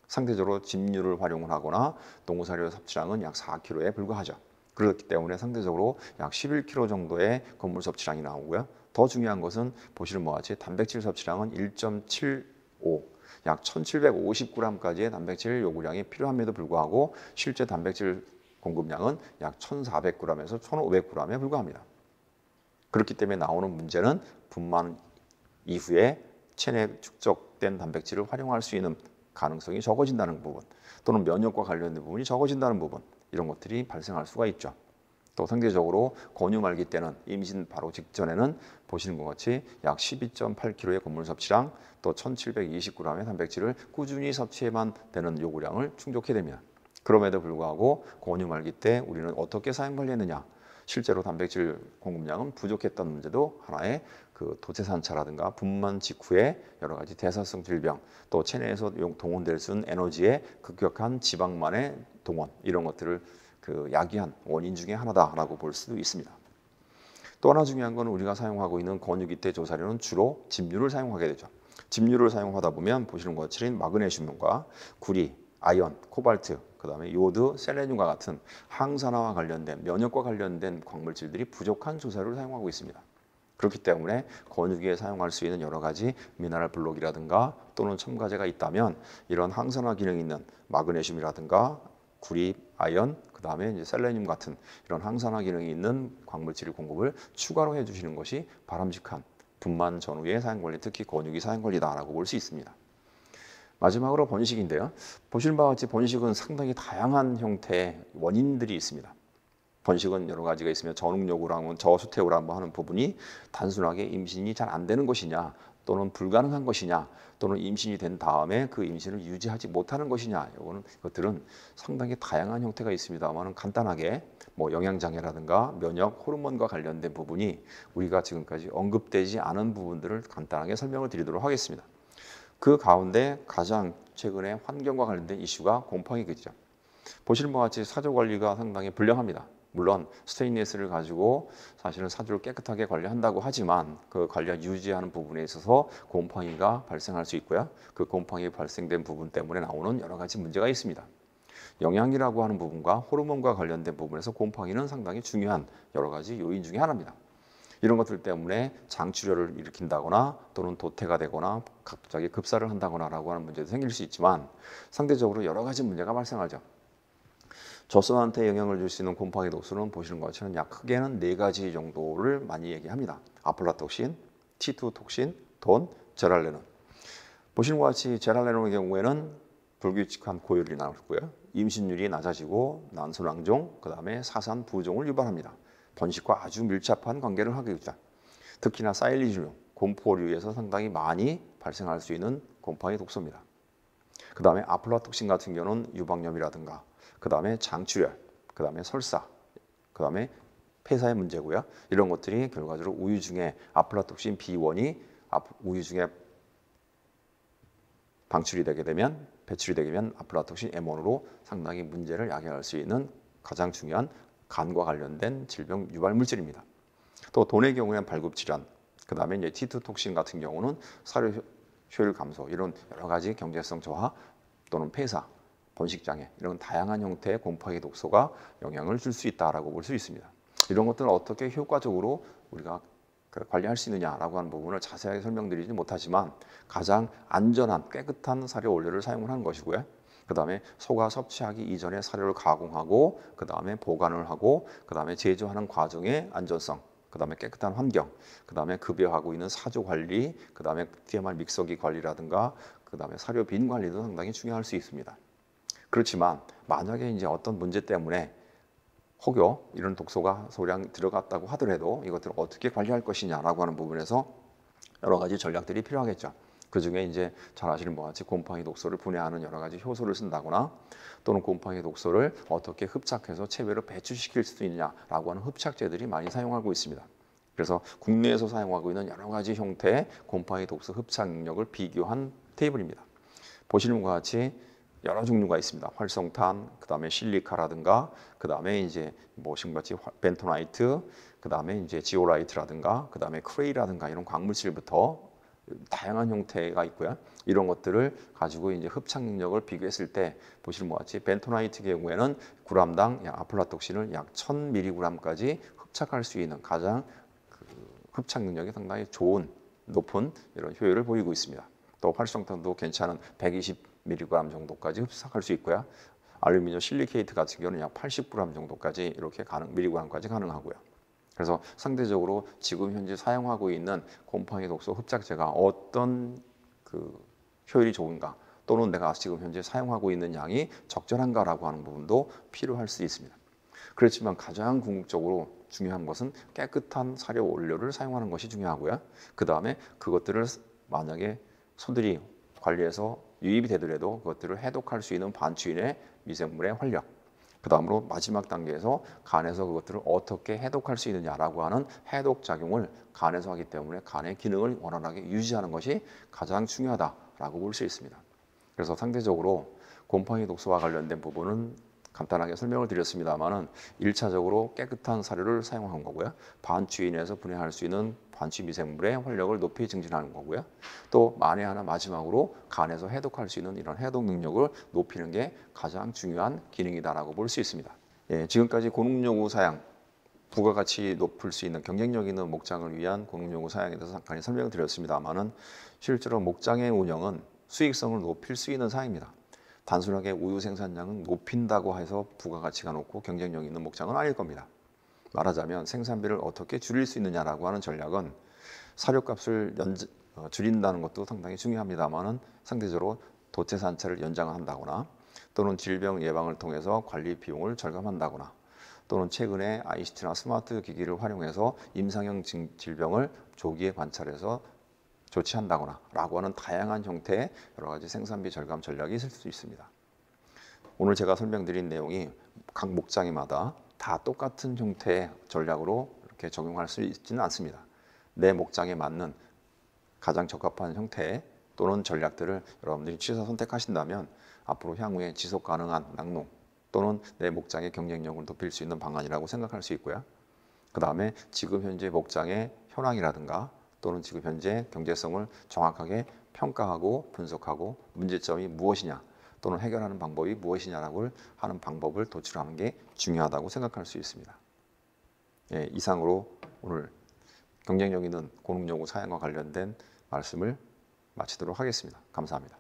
상대적으로 집류를 활용을 하거나 동사료 섭취량은 약 4kg에 불과하죠. 그렇기 때문에 상대적으로 약 11kg 정도의 곡물 섭취량이 나오고요. 더 중요한 것은 보시는 바와 같이 단백질 섭취량은 1.75, 약 1750g까지의 단백질 요구량이 필요함에도 불구하고 실제 단백질 공급량은 약 1400g에서 1500g에 불과합니다. 그렇기 때문에 나오는 문제는 분만 이후에 체내에 축적된 단백질을 활용할 수 있는 가능성이 적어진다는 부분 또는 면역과 관련된 부분이 적어진다는 부분 이런 것들이 발생할 수가 있죠. 또 상대적으로 권유 말기 때는 임신 바로 직전에는 보시는 것 같이 약 12.8kg의 곡물 섭취량 또 1720g의 단백질을 꾸준히 섭취해만 되는 요구량을 충족해야 됩니다. 그럼에도 불구하고 권유 말기 때 우리는 어떻게 사용 관리했느냐 실제로 단백질 공급량은 부족했던 문제도 하나의 그 도체산차라든가 분만 직후에 여러 가지 대사성 질병 또 체내에서 동원될 수 있는 에너지의 급격한 지방만의 동원 이런 것들을 그 야기한 원인 중에 하나다라고 볼 수도 있습니다. 또 하나 중요한 건 우리가 사용하고 있는 권유기 때 조사료는 주로 집류를 사용하게 되죠. 집류를 사용하다 보면 보시는 것처럼 마그네슘과 구리, 아연, 코발트, 그다음에 요드, 셀레늄과 같은 항산화와 관련된 면역과 관련된 광물질들이 부족한 조사료를 사용하고 있습니다. 그렇기 때문에 권유기에 사용할 수 있는 여러 가지 미네랄 블록이라든가 또는 첨가제가 있다면 이런 항산화 기능이 있는 마그네슘이라든가 구리, 아연, 그다음에 이제 셀레늄 같은 이런 항산화 기능이 있는 광물질 공급을 추가로 해주시는 것이 바람직한 분만 전후의 사용 관리, 특히 권유기 사용 관리다라고 볼 수 있습니다. 마지막으로 번식인데요. 보시는 바와 같이 번식은 상당히 다양한 형태의 원인들이 있습니다. 번식은 여러 가지가 있으며 전응요구랑 저수태우라고 하는 부분이 단순하게 임신이 잘 안 되는 것이냐 또는 불가능한 것이냐 또는 임신이 된 다음에 그 임신을 유지하지 못하는 것이냐 이것들은 상당히 다양한 형태가 있습니다만 간단하게 뭐 영양장애라든가 면역, 호르몬과 관련된 부분이 우리가 지금까지 언급되지 않은 부분들을 간단하게 설명을 드리도록 하겠습니다. 그 가운데 가장 최근에 환경과 관련된 이슈가 곰팡이겠죠. 보시는 바와 같이 사조 관리가 상당히 불량합니다. 물론 스테인리스를 가지고 사실은 사조를 깨끗하게 관리한다고 하지만 그 관리와 유지하는 부분에 있어서 곰팡이가 발생할 수 있고요. 그 곰팡이 발생된 부분 때문에 나오는 여러 가지 문제가 있습니다. 영양이라고 하는 부분과 호르몬과 관련된 부분에서 곰팡이는 상당히 중요한 여러 가지 요인 중에 하나입니다. 이런 것들 때문에 장출혈을 일으킨다거나 또는 도태가 되거나 갑자기 급사를 한다거나라고 하는 문제도 생길 수 있지만 상대적으로 여러 가지 문제가 발생하죠. 젖소한테 영향을 줄 수 있는 곰팡이 독소는 보시는 것처럼 약 크게는 4가지 정도를 많이 얘기합니다. 아플라톡신, T2 톡신, 돈, 제랄레논. 보시는 것 같이 제랄레논의 경우에는 불규칙한 고열이 나오고요. 임신율이 낮아지고 난소낭종, 그 다음에 사산 부종을 유발합니다. 번식과 아주 밀접한 관계를 하게 되죠. 특히나 사일리듐, 곰포류에서 상당히 많이 발생할 수 있는 곰팡이 독소입니다. 그 다음에 아플라톡신 같은 경우는 유방염이라든가 그 다음에 장출혈, 그 다음에 설사, 그 다음에 폐사의 문제고요. 이런 것들이 결과적으로 우유 중에 아플라톡신 B1이 우유 중에 방출이 되게 되면 배출이 되게 되면 아플라톡신 M1으로 상당히 문제를 야기할 수 있는 가장 중요한 간과 관련된 질병 유발 물질입니다. 또 돈의 경우에는 발굽질환, 그 다음에 이제 T2 톡신 같은 경우는 사료 효율 감소, 이런 여러 가지 경제성 저하 또는 폐사, 번식장애 이런 다양한 형태의 곰팡이 독소가 영향을 줄 수 있다라고 볼 수 있습니다. 이런 것들은 어떻게 효과적으로 우리가 관리할 수 있느냐라고 하는 부분을 자세하게 설명드리지 못하지만 가장 안전한 깨끗한 사료 원료를 사용을 하는 것이고요. 그 다음에 소가 섭취하기 이전에 사료를 가공하고 그 다음에 보관을 하고 그 다음에 제조하는 과정의 안전성, 그 다음에 깨끗한 환경, 그 다음에 급여하고 있는 사조 관리, 그 다음에 DMR 믹서기 관리라든가 그 다음에 사료 빈 관리도 상당히 중요할 수 있습니다. 그렇지만 만약에 이제 어떤 문제 때문에 혹여 이런 독소가 소량 들어갔다고 하더라도 이것들을 어떻게 관리할 것이냐라고 하는 부분에서 여러 가지 전략들이 필요하겠죠. 그 중에 이제 잘 아시는 바와 같이 곰팡이 독소를 분해하는 여러 가지 효소를 쓴다거나 또는 곰팡이 독소를 어떻게 흡착해서 체외로 배출시킬 수 있느냐라고 하는 흡착제들이 많이 사용하고 있습니다. 그래서 국내에서 사용하고 있는 여러 가지 형태의 곰팡이 독소 흡착 능력을 비교한 테이블입니다. 보시는 것과 같이 여러 종류가 있습니다. 활성탄, 그 다음에 실리카라든가, 그 다음에 이제 같이 벤토나이트, 그 다음에 이제 지오라이트라든가, 그 다음에 크레이라든가 이런 광물질부터 다양한 형태가 있고요. 이런 것들을 가지고 이제 흡착 능력을 비교했을 때 보시는 것 같이 벤토나이트 경우에는 g당 아플라톡신을 약 1000mg까지 흡착할 수 있는 가장 흡착 능력이 상당히 좋은 높은 이런 효율을 보이고 있습니다. 또 활성탄도 괜찮은 120mg 정도까지 흡착할 수 있고요. 알루미늄 실리케이트 같은 경우는 약 80g 정도까지 이렇게 mg까지 가능하고요. 그래서 상대적으로 지금 현재 사용하고 있는 곰팡이 독소 흡착제가 어떤 효율이 좋은가 또는 내가 지금 현재 사용하고 있는 양이 적절한가라고 하는 부분도 필요할 수 있습니다. 그렇지만 가장 궁극적으로 중요한 것은 깨끗한 사료 원료를 사용하는 것이 중요하고요. 그 다음에 그것들을 만약에 소들이 관리해서 유입이 되더라도 그것들을 해독할 수 있는 반추인의 미생물의 활력, 그 다음으로 마지막 단계에서 간에서 그것들을 어떻게 해독할 수 있느냐라고 하는 해독 작용을 간에서 하기 때문에 간의 기능을 원활하게 유지하는 것이 가장 중요하다라고 볼 수 있습니다. 그래서 상대적으로 곰팡이 독소와 관련된 부분은 간단하게 설명을 드렸습니다만은 1차적으로 깨끗한 사료를 사용한 거고요. 반추인에서 분해할 수 있는 반추 미생물의 활력을 높이 증진하는 거고요. 또 만에 하나 마지막으로 간에서 해독할 수 있는 이런 해독 능력을 높이는 게 가장 중요한 기능이다라고 볼 수 있습니다. 예, 지금까지 고농요구 사양, 부가가치 높일 수 있는 경쟁력 있는 목장을 위한 고농요구 사양에 대해서 잠깐 설명을 드렸습니다만은 실제로 목장의 운영은 수익성을 높일 수 있는 사양입니다. 단순하게 우유 생산량은 높인다고 해서 부가가치가 높고 경쟁력 있는 목장은 아닐 겁니다. 말하자면 생산비를 어떻게 줄일 수 있느냐라고 하는 전략은 사료값을 줄인다는 것도 상당히 중요합니다만은 상대적으로 도체 산차를 연장한다거나 또는 질병 예방을 통해서 관리 비용을 절감한다거나 또는 최근에 ICT나 스마트 기기를 활용해서 임상형 질병을 조기에 관찰해서 조치한다거나 라고 하는 다양한 형태의 여러 가지 생산비 절감 전략이 있을 수 있습니다. 오늘 제가 설명드린 내용이 각 목장마다 다 똑같은 형태의 전략으로 이렇게 적용할 수 있지는 않습니다. 내 목장에 맞는 가장 적합한 형태 또는 전략들을 여러분들이 취사 선택하신다면 앞으로 향후에 지속 가능한 낙농 또는 내 목장의 경쟁력을 높일 수 있는 방안이라고 생각할 수 있고요. 그 다음에 지금 현재 목장의 현황이라든가 또는 지금 현재 경제성을 정확하게 평가하고 분석하고 문제점이 무엇이냐 또는 해결하는 방법이 무엇이냐라고 하는 방법을 도출하는 게 중요하다고 생각할 수 있습니다. 예, 이상으로 오늘 경쟁력 있는 고농요구 사양과 관련된 말씀을 마치도록 하겠습니다. 감사합니다.